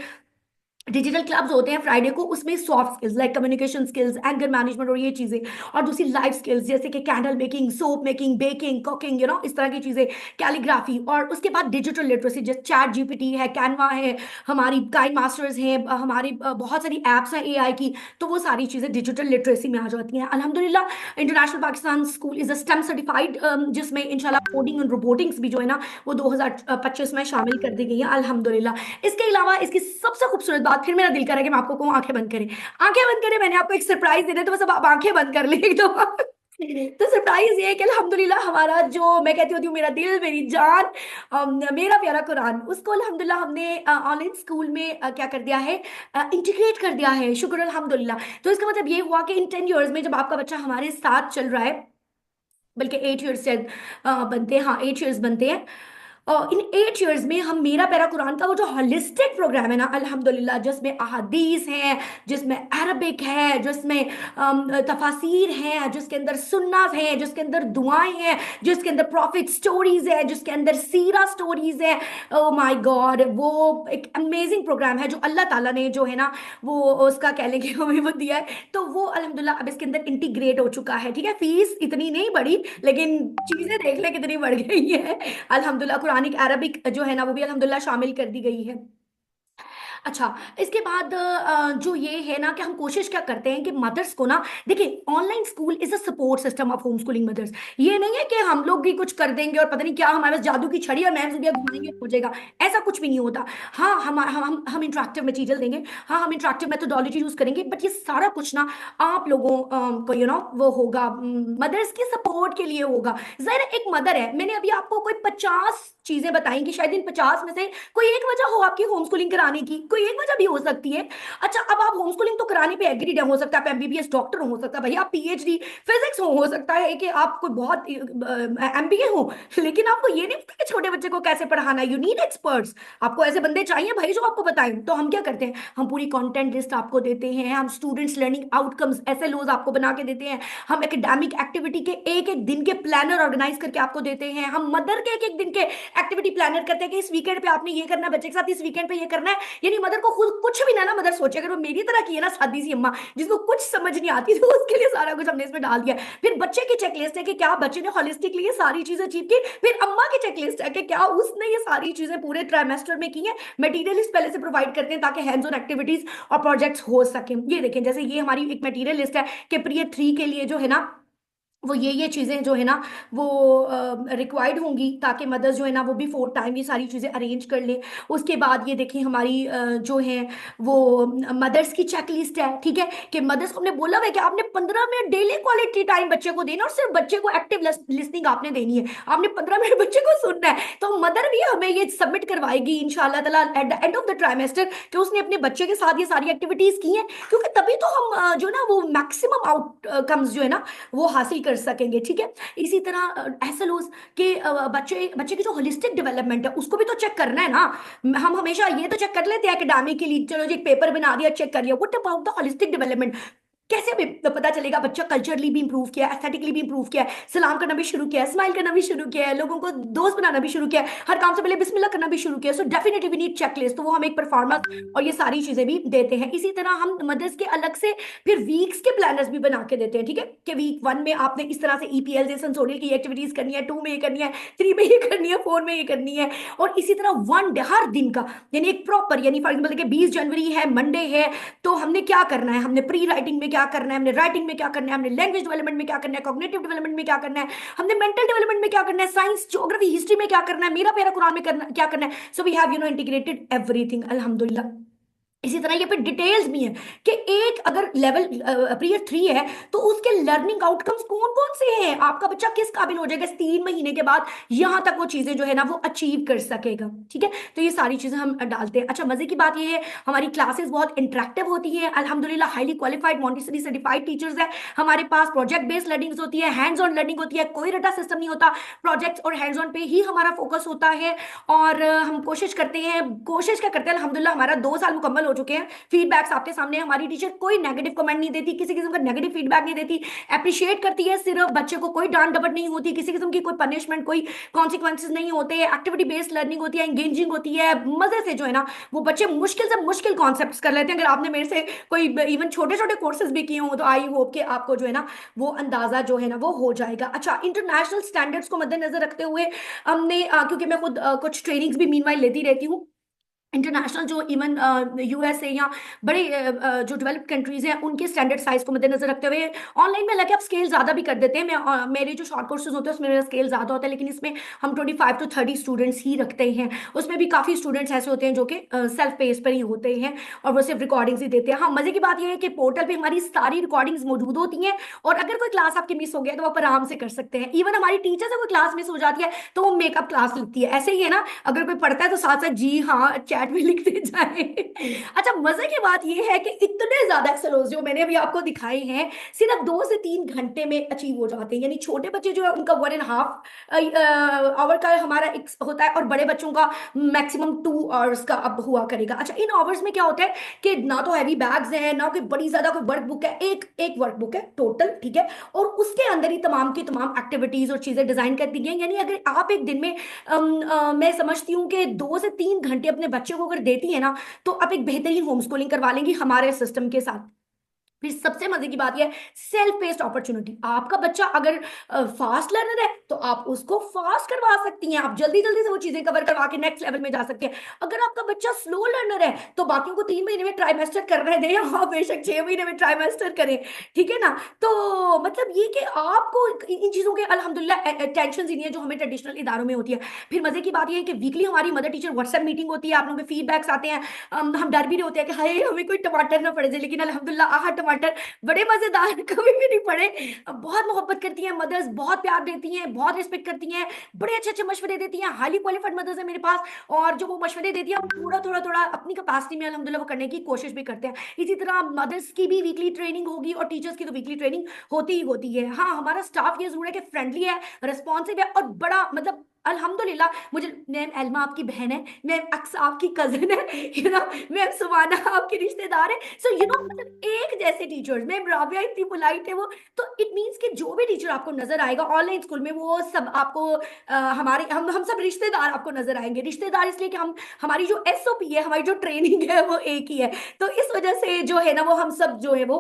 डिजिटल क्लब्स होते हैं फ्राइडे को, उसमें soft skills like communication skills, anger management और ये चीजें, और दूसरी लाइफ स्किल्स जैसे कि candle making, soap making, baking, cooking, इस तरह की चीजें, कैलीग्राफी। और उसके बाद डिजिटल लिटरेसी, जैसे चैट जीपीटी है, कैनवा है, हमारी काइंड मास्टर्स हैं, हमारी बहुत सारी एप्स हैं एआई की। तो वो सारी चीजें डिजिटल लिटरेसी में आ जाती हैं अल्हम्दुलिल्लाह। International Pakistan school is a stem certified, जिसमें इंशाल्लाह कोडिंग एंड रोबोटिक्स भी जो है ना वो 2025 में शामिल कर दी गई है अल्हम्दुलिल्लाह। इसके अलावा इसकी सबसे खूबसूरत बात, फिर मेरा दिल करा कि मैं आपको कहूँ आंखें बंद करें, आंखें बंद करें, मैंने आपको एक सरप्राइज देना है, तो बस अब आप आंखें बंद कर ले एक दो। तो सरप्राइज ये है कि अल्हम्दुलिल्लाह हमारा जो मैं कहती होती हूँ मेरा दिल, मेरी जान, मेरा प्यारा कुरान, उसको अल्हम्दुलिल्लाह हमने ऑनलाइन स्कूल में क्या कर दिया है, इंटीग्रेट कर दिया है, शुक्र अल्हम्दुलिल्लाह। तो इसका मतलब ये हुआ कि इन 10 years में जब आपका बच्चा हमारे साथ चल रहा है, बल्कि 8 years से बनते हैं, हाँ 8 years बनते हैं, इन 8 years में हम मेरा पैरा कुरान का वो जो होलिस्टिक प्रोग्राम है ना, अल्हम्दुलिल्लाह, जिसमें अहादीस हैं, जिसमें अरबिक है, जिसमें तफासिर हैं, जिसके अंदर सुन्नत है, जिसके अंदर दुआएं हैं, जिसके अंदर प्रॉफिट स्टोरीज है, जिसके अंदर सीरा स्टोरीज है। ओ माय गॉड, वो एक अमेजिंग प्रोग्राम है जो अल्लाह ताला ने जो है ना वो उसका कह लेंगे हमें वो दिया है। तो वो अल्हम्दुलिल्लाह अब इसके अंदर इंटीग्रेट हो चुका है। ठीक है, फीस इतनी नहीं बढ़ी, लेकिन चीजें देख ले कितनी बढ़ गई है। अल्हम्दुलिल्लाह कुरानिक अरबिक जो है ना वो भी अल्हम्दुलिल्लाह शामिल कर दी गई है। अच्छा, इसके बाद जो ये है ना कि हम कोशिश क्या करते हैं कि मदर्स को ना, देखिए online school is a support system of home schooling mothers. ये नहीं है कि हम लोग भी कुछ कर देंगे और पता नहीं क्या हमारे पास जादू की छड़ी और मैम जुबिया घुमाएंगे हो जाएगा। ऐसा कुछ भी नहीं होता। हाँ, हम इंटरेक्टिव मटीरियल देंगे, हाँ हम इंटरेक्टिव मेथोडोलॉजी यूज करेंगे, बट ये सारा कुछ ना आप लोगों को वो होगा, मदर्स की सपोर्ट के लिए होगा। जरा एक मदर है, मैंने अभी आपको कोई 50 चीजें बताई कि शायद इन 50 में से कोई एक वजह हो आपकी होम स्कूलिंग कराने की, कोई एक वजह भी हो सकती है। अच्छा, अब आप होम स्कूलिंग तो कराने पे एग्रीड है, हो सकता है आप एमबीबीएस डॉक्टर हो सकता है भैया आप पीएचडी फिजिक्स हो सकता है कि आप कोई बहुत एमबीए हो, लेकिन आपको ये नहीं पता कि छोटे बच्चे को कैसे पढ़ाना है। यू नीड एक्सपर्ट्स, आपको ऐसे बंदे चाहिए भाई जो आपको बताएं। तो हम क्या करते हैं, हम पूरी कंटेंट लिस्ट आपको देते हैं, हम स्टूडेंट्स लर्निंग आउटकम्स एसएलओज आपको बना के देते हैं, हम एकेडमिक एक्टिविटी के एक एक दिन के प्लानर ऑर्गेनाइज करके आपको देते हैं, हम मदर के एक एक दिन के एक्टिविटी प्लानर करते हैं कि इस वीकेंड पे आपने ये करना है बच्चे के साथ, इस वीकेंड पे ये करना है। यानी मदर को खुद कुछ भी ना मदर सोचे, अगर वो मेरी तरह की है ना सादी सी अम्मा जिसको कुछ समझ नहीं आती, तो उसके लिए सारा कुछ हमने इसमें डाल दिया। फिर बच्चे की चेकलिस्ट है कि क्या बच्चे ने होलिस्टिकली ये सारी चीजें अचीव की। फिर अम्मा की चेकलिस्ट है कि क्या उसने ये सारी चीजें पूरे ट्राइमेस्टर में की है। मटेरियल लिस्ट पहले से प्रोवाइड करते हैं ताकि हैंड्स ऑन एक्टिविटीज और प्रोजेक्ट्स हो सके। ये देखें, जैसे ये हमारी एक मटेरियल लिस्ट है कि प्रीयर 3 के लिए जो है ना वो ये चीज़ें जो है ना वो रिक्वायर्ड होंगी, ताकि मदर्स जो है ना वो भी 4 टाइम ये सारी चीज़ें अरेंज कर लें। उसके बाद ये देखिए हमारी जो है वो मदर्स की चेक लिस्ट है। ठीक है, कि मदर्स को हमने बोला हुआ है कि आपने 15 मिनट डेली क्वालिटी टाइम बच्चे को देना, और सिर्फ बच्चे को एक्टिव लिसनिंग आपने देनी है, आपने 15 मिनट बच्चे को सुनना है। तो मदर भी हमें ये सबमिट करवाएगी इंशाल्लाह ताला at the end of the trimester कि उसने अपने बच्चे के साथ ये सारी एक्टिविटीज की हैं, क्योंकि तभी तो हम जो ना वो मैक्सिमम आउटकम्स जो है ना वो हासिल कर सकेंगे। ठीक है, इसी तरह ऐसा लोग कि बच्चे बच्चे की जो होलिस्टिक डेवलपमेंट है उसको भी तो चेक करना है ना। हम हमेशा ये तो चेक कर लेते हैं एकेडमिक के लिए, चलो जी एक पेपर बना दिया चेक कर लिया, what about the holistic development. कैसे भी पता चलेगा बच्चा कल्चरली भी इंप्रूव किया है, एस्थेटिकली भी इंप्रूव किया है, सलाम करना भी शुरू किया है, स्माइल करना भी शुरू किया है, लोगों को दोस्त बनाना भी शुरू किया है, हर काम से पहले बिस्मिल्लाह करना भी शुरू किया है। So definitely we need checklist, तो वो हम एक परफॉर्मेंस और ये सारी चीजें भी देते हैं। इसी तरह हम मदर्स के अलग से फिर वीक्स के प्लानर्स भी बना के देते हैं। ठीक है, कि वीक 1 में आपने इस तरह से ईपीएल जैसे सेंसोरियल की एक्टिविटीज करनी है, 2 में ये करनी है, 3 में ये करनी है, 4 में ये करनी है, और इसी तरह 1 डे हर दिन का, यानी एक प्रॉपर, यानी फॉर एग्जाम्पल कि 20 जनवरी है, मंडे है, तो हमने क्या करना है, हमने प्री राइटिंग में क्या करना है, हमने राइटिंग में क्या करना है, हमने लैंग्वेज डेवलपमेंट में क्या करना है, कॉग्निटिव डेवलपमेंट में क्या करना है, हमने मेंटल डेवलपमेंट में क्या करना है, साइंस ज्योग्राफी हिस्ट्री में क्या करना है, मेरा प्यारा कुरान में करना क्या करना है। So we have integrated everything अल्हम्दुलिल्लाह। इसी तरह ये पे डिटेल्स भी हैं कि एक अगर लेवल पीरियड 3 है तो उसके लर्निंग आउटकम्स कौन कौन से हैं, आपका बच्चा किस काबिल हो जाएगा इस 3 महीने के बाद, यहां तक वो चीजें जो है ना वो अचीव कर सकेगा। ठीक है, तो ये सारी चीजें हम डालते हैं। अच्छा, मजे की बात ये है हमारी क्लासेस बहुत इंटरेक्टिव होती हैं अल्हम्दुलिल्लाह, highly qualified Montessori certified teachers है हमारे पास, प्रोजेक्ट बेस्ड लर्निंग होती है, हैंड्स ऑन लर्निंग होती है, कोई रटा सिस्टम नहीं होता, प्रोजेक्ट्स और हैंड्स ऑन पे ही हमारा फोकस होता है। और हम कोशिश करते हैं, कोशिश क्या करते हैं अल्हम्दुलिल्लाह हमारा 2 साल मुकम्मल हो चुके हैं, फीडबैक्स आपके सामने, हमारी टीचर कोई नेगेटिव कमेंट नहीं देती, किसी किस्म का नेगेटिव फीडबैक नहीं देती, अप्रिशिएट करती है सिर्फ, बच्चे को कोई डांट डपट नहीं होती, किसी किस्म की कोई पनिशमेंट, कोई कॉन्सिक्वेंसेज नहीं होते, एक्टिविटी बेस्ड लर्निंग होती है, एंगेजिंग होती है, मजे से जो है ना वो बच्चे मुश्किल से मुश्किल कॉन्सेप्ट्स कर लेते हैं। अगर आपने मेरे से कोई इवन छोटे छोटे कोर्सेज भी किए हो तो आई होप कि आपको जो है ना वो अंदाजा जो है ना वो हो जाएगा। अच्छा, इंटरनेशनल स्टैंडर्ड्स को मद्देनजर रखते हुए हमने क्योंकि मैं खुद कुछ ट्रेनिंग्स भी मीनवाइल लेती रहती हूँ, इंटरनेशनल जो इवन यूएसए या बड़े जो डेवलप्ड कंट्रीज हैं उनके स्टैंडर्ड साइज को मद्देनजर रखते हुए ऑनलाइन में हालांकि आप स्केल ज़्यादा भी कर देते हैं। मेरे जो शॉर्ट कोर्सेज होते हैं उसमें मेरा स्केल ज़्यादा होता है, लेकिन इसमें हम 25 to 30 स्टूडेंट्स ही रखते हैं। उसमें भी काफ़ी स्टूडेंट्स ऐसे होते हैं जो कि सेल्फ पेस पर ही होते हैं और वो सिर्फ रिकॉर्डिंग्स ही देते हैं। हाँ, मज़े की बात यह है कि पोर्टल पर हमारी सारी रिकॉर्डिंग्स मौजूद होती हैं, और अगर कोई क्लास आपकी मिस हो गया तो आप आराम से कर सकते हैं। इवन हमारी टीचर से कोई क्लास मिस हो जाती है तो वो मेकअप क्लास लगती है, ऐसे ही है ना, अगर कोई पढ़ता है तो साथ साथ जी हाँ चैट चैट में लिखते जाए। अच्छा, मजे की बात ये है कि इतने ज्यादा एक्सलोज जो मैंने अभी आपको दिखाए हैं सिर्फ 2 से 3 घंटे में अचीव हो जाते हैं। यानी छोटे बच्चे जो है उनका 1.5 आवर का हमारा होता है, और बड़े बच्चों का मैक्सिमम 2 आवर्स का अब हुआ करेगा। अच्छा, इन आवर्स में क्या होता है कि ना तो हैवी बैग्स हैं, ना कोई बड़ी ज्यादा कोई वर्क बुक है, एक एक वर्क बुक है टोटल, ठीक है, और उसके अंदर ही तमाम की तमाम एक्टिविटीज और चीजें डिजाइन कर दी गई हैं। यानी अगर आप एक दिन में मैं समझती हूँ कि 2 से 3 घंटे अपने बच्चे को अगर देती है ना, तो आप एक बेहतरीन होम स्कूलिंग करवा लेंगी हमारे सिस्टम के साथ। फिर सबसे मजे की बात यह है, सेल्फ पेस्ड अपॉर्चुनिटी। आपका बच्चा अगर फास्ट लर्नर है तो आप उसको फास्ट करवा सकती हैं, आप जल्दी जल्दी से वो चीजें कवर करवा के नेक्स्ट लेवल में जा सकते हैं। अगर आपका बच्चा स्लो लर्नर है तो बाकियों को 3 महीने में ट्राइमेस्टर कर रहे दें, हाँ बेशक 6 महीने में ट्राइमेस्टर करें, ठीक है ना। तो मतलब ये कि आपको इन चीजों के अल्हम्दुलिल्लाह टेंशन ही नहीं है जो हमें ट्रेडिशनल इदारों में होती है। फिर मजे की बात यह है कि वीकली हमारी मदर टीचर व्हाट्सएप मीटिंग होती है, आप लोगों के फीडबैक्स आते हैं। हम डर भी रहे होते हैं कि हाय हमें कोई टमाटर ना पड़े जाए, लेकिन अल्हम्दुलिल्लाह आहा टमाटर बड़े मजेदार, कभी भी नहीं पड़े। बहुत मोहब्बत करती हैं मदर्स, बहुत प्यार देती हैं, बहुत रिस्पेक्ट करती हैं, बड़े अच्छे अच्छे मशवरे देती हैं। हाईली क्वालिफाइड मदर्स है मेरे पास, और जो वो मशवरे देती है थोड़ा थोड़ा थोड़ा अपनी कैपेसिटी में अल्हम्दुलिल्लाह वो करने की कोशिश भी करते हैं। इसी तरह मदर्स की भी वीकली ट्रेनिंग होगी और टीचर्स की तो वीकली ट्रेनिंग होती ही होती है। हाँ, हमारा स्टाफ ये जरूर है कि फ्रेंडली है, रिस्पॉन्सिव है, और बड़ा मतलब अल्हम्दुलिल्लाह। मुझे मैम एल्मा आपकी बहन है, मैम अक्स आपकी कजन है, मैम सुमाना आपकी रिश्तेदार है। सो मतलब एक जैसे टीचर्स, मैम राबिया इतनी पोलाइट है वो। तो इट मीन्स कि जो भी टीचर आपको नजर आएगा ऑनलाइन स्कूल में, वो सब आपको हमारे हम सब रिश्तेदार आपको नजर आएंगे। रिश्तेदार इसलिए कि हम हमारी जो एसओपी है, हमारी जो ट्रेनिंग है वो एक ही है। तो इस वजह से जो है ना वो हम सब जो है वो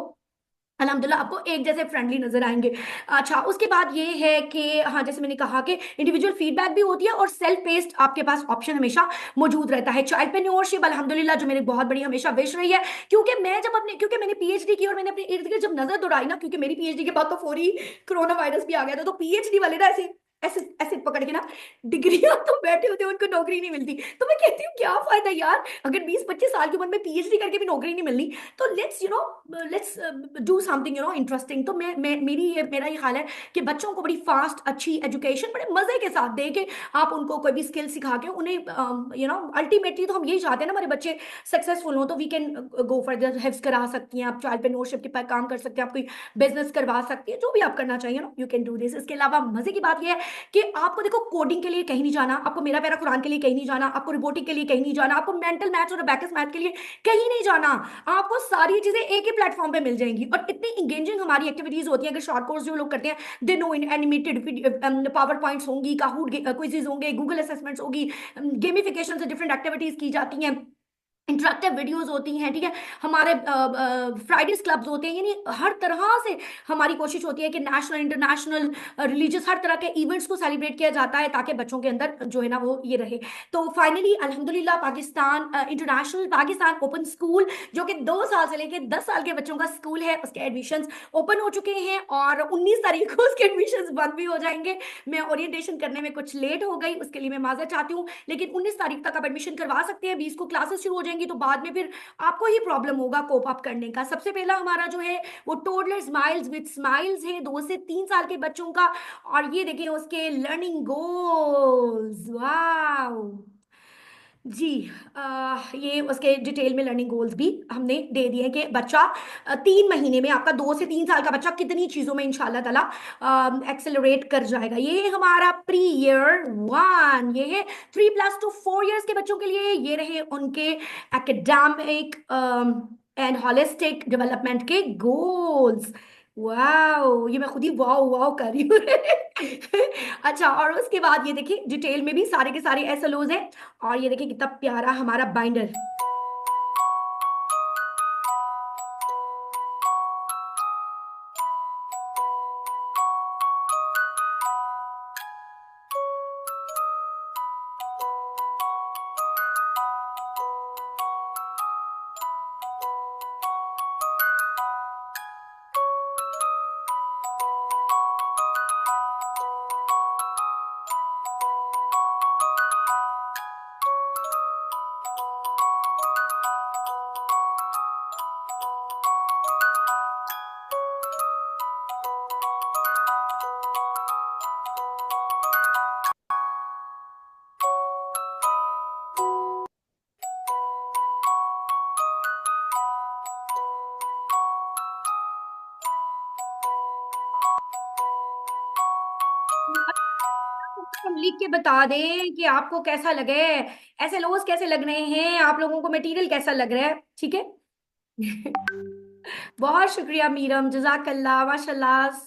अल्हम्दुलिल्लाह आपको एक जैसे फ्रेंडली नजर आएंगे। अच्छा, उसके बाद ये है कि हाँ, जैसे मैंने कहा कि इंडिविजुअल फीडबैक भी होती है और सेल्फ पेस्ड आपके पास ऑप्शन हमेशा मौजूद रहता है। चाइल्डप्रेन्योरशिप अल्हम्दुलिल्लाह जो मेरी बहुत बड़ी हमेशा विश रही है, क्योंकि मैंने पीएचडी की और मैंने अपने इर्द गिर्द जब नजर दौड़ाई ना, क्योंकि मेरी पीएचडी के बाद तो फौरी कोरोना वायरस भी आ गया था, तो पीएचडी वाले ना ऐसे ऐसे ऐसे पकड़ के ना डिग्रियां तो बैठे होते हैं, उनको नौकरी नहीं मिलती। तो मैं कहती हूँ क्या फायदा यार, अगर 20-25 साल की उम्र में पीएचडी करके भी नौकरी नहीं मिलनी, तो लेट्स डू समथिंग इंटरेस्टिंग। तो मेरा ये ख्याल है कि बच्चों को बड़ी फास्ट अच्छी एजुकेशन बड़े मजे के साथ दे के आप उनको कोई भी स्किल सिखा के उन्हें अल्टीमेटली तो हम यही चाहते हैं ना हमारे बच्चे सक्सेसफुल हो। तो we can go for the help करा सकती हैं आप, चाइल्डप्रेन्योरशिप के पर काम कर सकते हैं, आप कोई बिजनेस करवा सकती हैं, जो भी आप करना चाहिए ना यू कैन डू दिस। इसके अलावा मजे की बात यह है कि आपको देखो कोडिंग के लिए कहीं नहीं जाना, आपको मेरा प्यारा कुरान के लिए कहीं नहीं जाना, आपको रोबोटिक के लिए कहीं नहीं जाना, आपको मेंटल मैथ्स और अबैकस मैथ के लिए कहीं नहीं जाना। आपको सारी चीजें एक ही प्लेटफॉर्म पे मिल जाएंगी, और इतनी इंगेजिंग हमारी एक्टिविटीज होती हैं। अगर शॉर्ट कोर्स जो लोग करते हैं, they know in animated power points होंगी, काहूट क्विजेज होंगे, गूगल असेसमेंट्स होगी, गेमिफिकेशन से डिफरेंट एक्टिविटीज की जाती हैं, इंटरेक्टिव वीडियोस होती हैं, ठीक है, हमारे फ्राइडेज क्लब्स होते हैं। यानी हर तरह से हमारी कोशिश होती है कि नेशनल इंटरनेशनल रिलीजियस हर तरह के इवेंट्स को सेलिब्रेट किया जाता है, ताकि बच्चों के अंदर जो है ना वो ये रहे। तो फाइनली अल्हम्दुलिल्लाह Pakistan international Pakistan open school, जो कि 2 साल से लेकर 10 साल के बच्चों का स्कूल है, उसके एडमिशन्स ओपन हो चुके हैं, और 19 तारीख को उसके एडमिशन्स बंद भी हो जाएंगे। मैं ओरिएंटेशन करने में कुछ लेट हो गई, उसके लिए मैं माजरत चाहती हूँ, लेकिन 19 तारीख तक आप एडमिशन करवा सकते हैं। 20 को क्लासेस शुरू हो जाएंगी, तो बाद में फिर आपको ही प्रॉब्लम होगा कोप अप करने का। सबसे पहला हमारा जो है वो टोडलर स्माइल्स विद स्माइल्स है, 2 से 3 साल के बच्चों का। और ये देखिए उसके लर्निंग गोल्स, वाओ जी। ये उसके डिटेल में लर्निंग गोल्स भी हमने दे दिए हैं कि बच्चा 3 महीने में आपका 2 से 3 साल का बच्चा कितनी चीजों में इंशाल्लाह ताला एक्सेलरेट कर जाएगा। ये है हमारा प्री ईयर 1, ये है 3 + 2 4 इयर्स के बच्चों के लिए, ये रहे उनके एकेडमिक एंड होलिस्टिक डेवलपमेंट के गोल्स। वाओ, ये मैं खुद ही वाओ वाओ कर रही हूँ। अच्छा, और उसके बाद ये देखिए डिटेल में भी सारे के सारे एसएलओज हैं, और ये देखिए कितना प्यारा हमारा बाइंडर। लिख के बता दें कि आपको कैसा लगे, ऐसे लोग कैसे लग रहे हैं, आप लोगों को मटेरियल कैसा लग रहा है, ठीक है। बहुत शुक्रिया मीरम, जजाकल्ला, माशाल्लाह।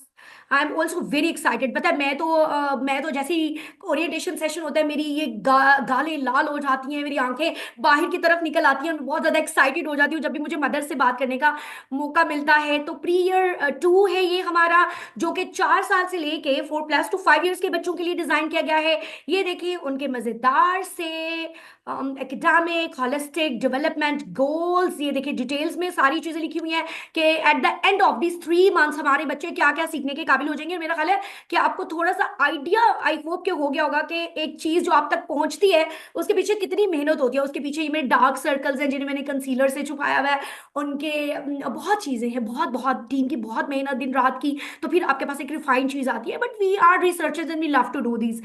I am also very excited. पता है मैं तो जैसे ही ओरिएंटेशन सेशन होता है मेरी ये गालें लाल हो जाती हैं, मेरी आंखें बाहर की तरफ निकल आती हैं, मैं बहुत ज्यादा एक्साइटेड हो जाती हूँ जब भी मुझे मदर से बात करने का मौका मिलता है। तो प्री ईयर 2 है ये हमारा, जो कि 4 साल से लेके 4+ to 5 years के बच्चों के लिए डिजाइन किया गया है। ये देखिए उनके मजेदार से एकेडमिक होलिस्टिक डेवलपमेंट गोल्स, ये देखिए डिटेल्स में सारी चीजें लिखी हुई हैं कि at the end of this 3 months हमारे बच्चे क्या क्या सीखने के काबिल हो जाएंगे। मेरा ख्याल है कि आपको थोड़ा सा आइडिया आई होप के हो गया होगा कि एक चीज जो आप तक पहुंचती है उसके पीछे कितनी मेहनत होती है। उसके पीछे ये मेरे डार्क सर्कल्स हैं जिन्हें मैंने कंसीलर से छुपाया हुआ है, उनके बहुत चीजें हैं, बहुत बहुत टीम की बहुत मेहनत दिन रात की, तो फिर आपके पास एक रिफाइंड चीज आती है। But we are researchers and we love to do these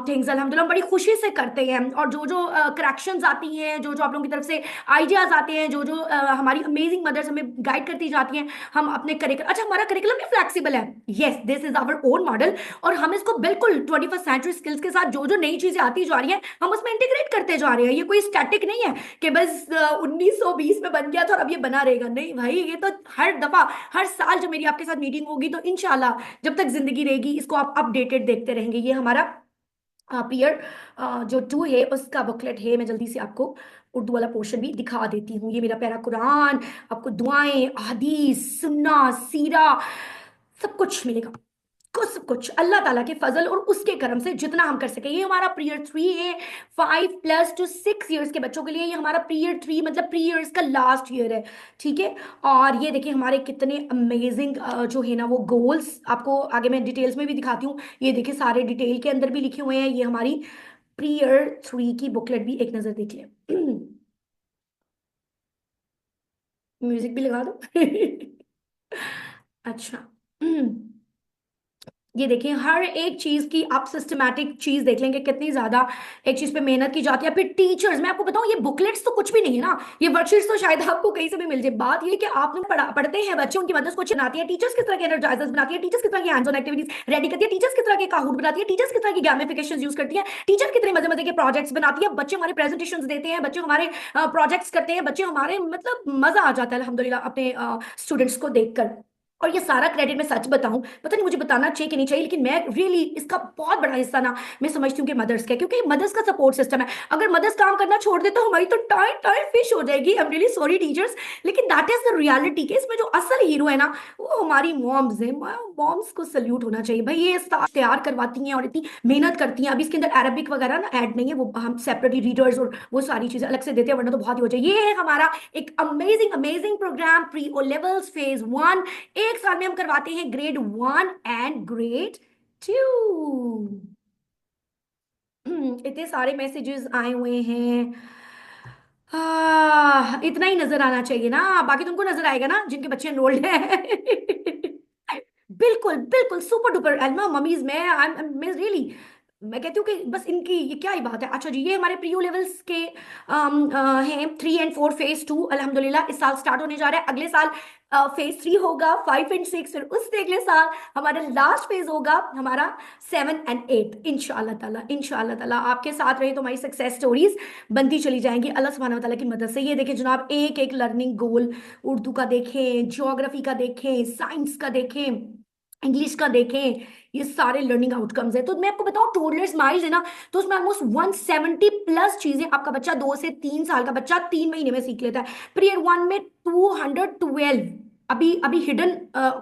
things, अल्हम्दुलिल्लाह बड़ी खुशी से करते हैं। और जो जो करेक्शंस आती हैं, जो जो आप लोगों की तरफ से आइडियाज आते हैं, जो जो हमारी अमेजिंग मदर्स हमें गाइड करती जाती हैं, हम अपने करिकुलम, अच्छा हमारा करिकुलम भी फ्लेक्सिबल है, yes this is our own model, और हम इसको बिल्कुल 21st century स्किल्स के साथ जो जो नई चीजें आती जा रही हैं हम उसमें इंटीग्रेट करते जा रहे हैं। ये कोई स्टैटिक नहीं है कि बस 1920 में बन गया था और अब ये बना रहेगा, नहीं भाई, ये तो हर दफा हर साल जब मेरी आपके साथ मीटिंग होगी तो इंशाल्लाह जब तक जिंदगी रहेगी इसको आप अपडेटेड देखते रहेंगे। ये हमारा पीयर जो 2 है उसका बुकलेट है। मैं जल्दी से आपको उर्दू वाला पोर्शन भी दिखा देती हूँ। ये मेरा प्यारा कुरान, आपको दुआएं, हदीस, सुन्ना, सीरा, सब कुछ मिलेगा, कुछ कुछ अल्लाह ताला के फजल और उसके करम से जितना हम कर सके। ये हमारा प्रीयर 3 है 5+ to 6 years के बच्चों के लिए। ये हमारा प्रीयर 3 मतलब प्री ईयर्स का लास्ट ईयर है, ठीक है। और ये देखिए हमारे कितने अमेजिंग जो है ना वो गोल्स, आपको आगे मैं डिटेल्स में भी दिखाती हूँ। ये देखिए सारे डिटेल के अंदर भी लिखे हुए हैं। ये हमारी प्रीयर 3 की बुकलेट भी एक नजर देख लिया। म्यूजिक भी लगा दो। अच्छा। ये देखिए हर एक चीज की आप सिस्टमैटिक चीज देख लेंगे कितनी ज्यादा एक चीज पे मेहनत की जाती है। फिर टीचर्स, मैं आपको बताऊं ये बुकलेट्स तो कुछ भी नहीं है ना, ये वर्कशीट्स तो शायद आपको कहीं से भी मिल जाए। बात ये कि आप लोग पढ़ते हैं, बच्चे उनकी मदद कुछ बनाती है, टीचर्स किस तरह के एनर्जाइजर्स बनाती है, टीचर्स किस तरह की हैंड्स ऑन एक्टिविटीज रेडी करती है, टीचर्स किस तरह के काहूट बनाती है, टीचर्स किस तरह की गैमिफिकेशन यूज करती है, टीचर कितने मजे मजे के प्रोजेक्ट्स बनाती है, बच्चे हमारे प्रेजेंटेशन देते हैं, बच्चे हमारे प्रोजेक्ट्स करते हैं, बच्चे हमारे मतलब मजा आ जाता है अल्हम्दुलिल्लाह अपने स्टूडेंट्स को देखकर। और ये सारा क्रेडिट मैं सच बताऊं, पता नहीं मुझे बताना चाहिए कि नहीं चाहिए, लेकिन मैं रियली इसका बहुत बड़ा हिस्सा ना मैं समझती हूँ कि मदर्स का, क्योंकि मदर्स का सपोर्ट सिस्टम है। अगर मदर्स काम करना छोड़ दे तो हमारी तो टाइट टाइट फिश हो जाएगी। I am really sorry teachers, लेकिन दैट इज द रियलिटी के इसमें जो असल हीरो है ना वो हमारी मॉम्स है। मॉम्स को सल्यूट होना चाहिए भाई, ये स्टाफ तैयार करवाती हैं और इतनी मेहनत करती हैं। अभी इसके अंदर अरबिक वगैरह ना ऐड नहीं है, वो हम सेपरेटली रीडर्स और वो सारी चीजें अलग से देते हैं, वरना तो बहुत ही हो जाए। ये है हमारा एक amazing amazing program pre O levels phase 1। एक साल में हम करवाते हैं ग्रेड 1 एंड ग्रेड 2। इतने सारे मैसेजेस आए हुए हैं। इतना ही नजर आना चाहिए ना, बाकी तुमको नजर आएगा ना जिनके बच्चे एनरोल्ड हैं। बिल्कुल बिल्कुल सुपर डुपर एल्मा ममीज, मैं रियली मैं कहती हूँ कि बस इनकी ये क्या ही बात है। अच्छा जी, ये हमारे प्रीयू लेवल्स के हैं 3 and 4 फेज 2 अल्हम्दुलिल्लाह इस साल स्टार्ट होने जा रहा है। अगले साल फेज 3 होगा 5 and 6, फिर उससे अगले साल हमारा लास्ट फेज होगा हमारा 7 and 8। इंशाल्लाह ताला आपके साथ रहे तो हमारी सक्सेस स्टोरीज बनती चली जाएंगी अल्लाह सुब्हानहू व तआला की मदद से। ये देखें जनाब एक एक लर्निंग गोल, उर्दू का देखें, ज्योग्राफी का देखें, साइंस का देखें, इंग्लिश का देखें, ये सारे लर्निंग आउटकम्स है। तो मैं आपको बताऊं टोडलर्स माइल्स है ना, तो उसमें ऑलमोस्ट 170+ चीजें आपका बच्चा 2 से 3 साल का बच्चा 3 महीने में सीख लेता है। पीरियड 1 में 212 अभी अभी हिडन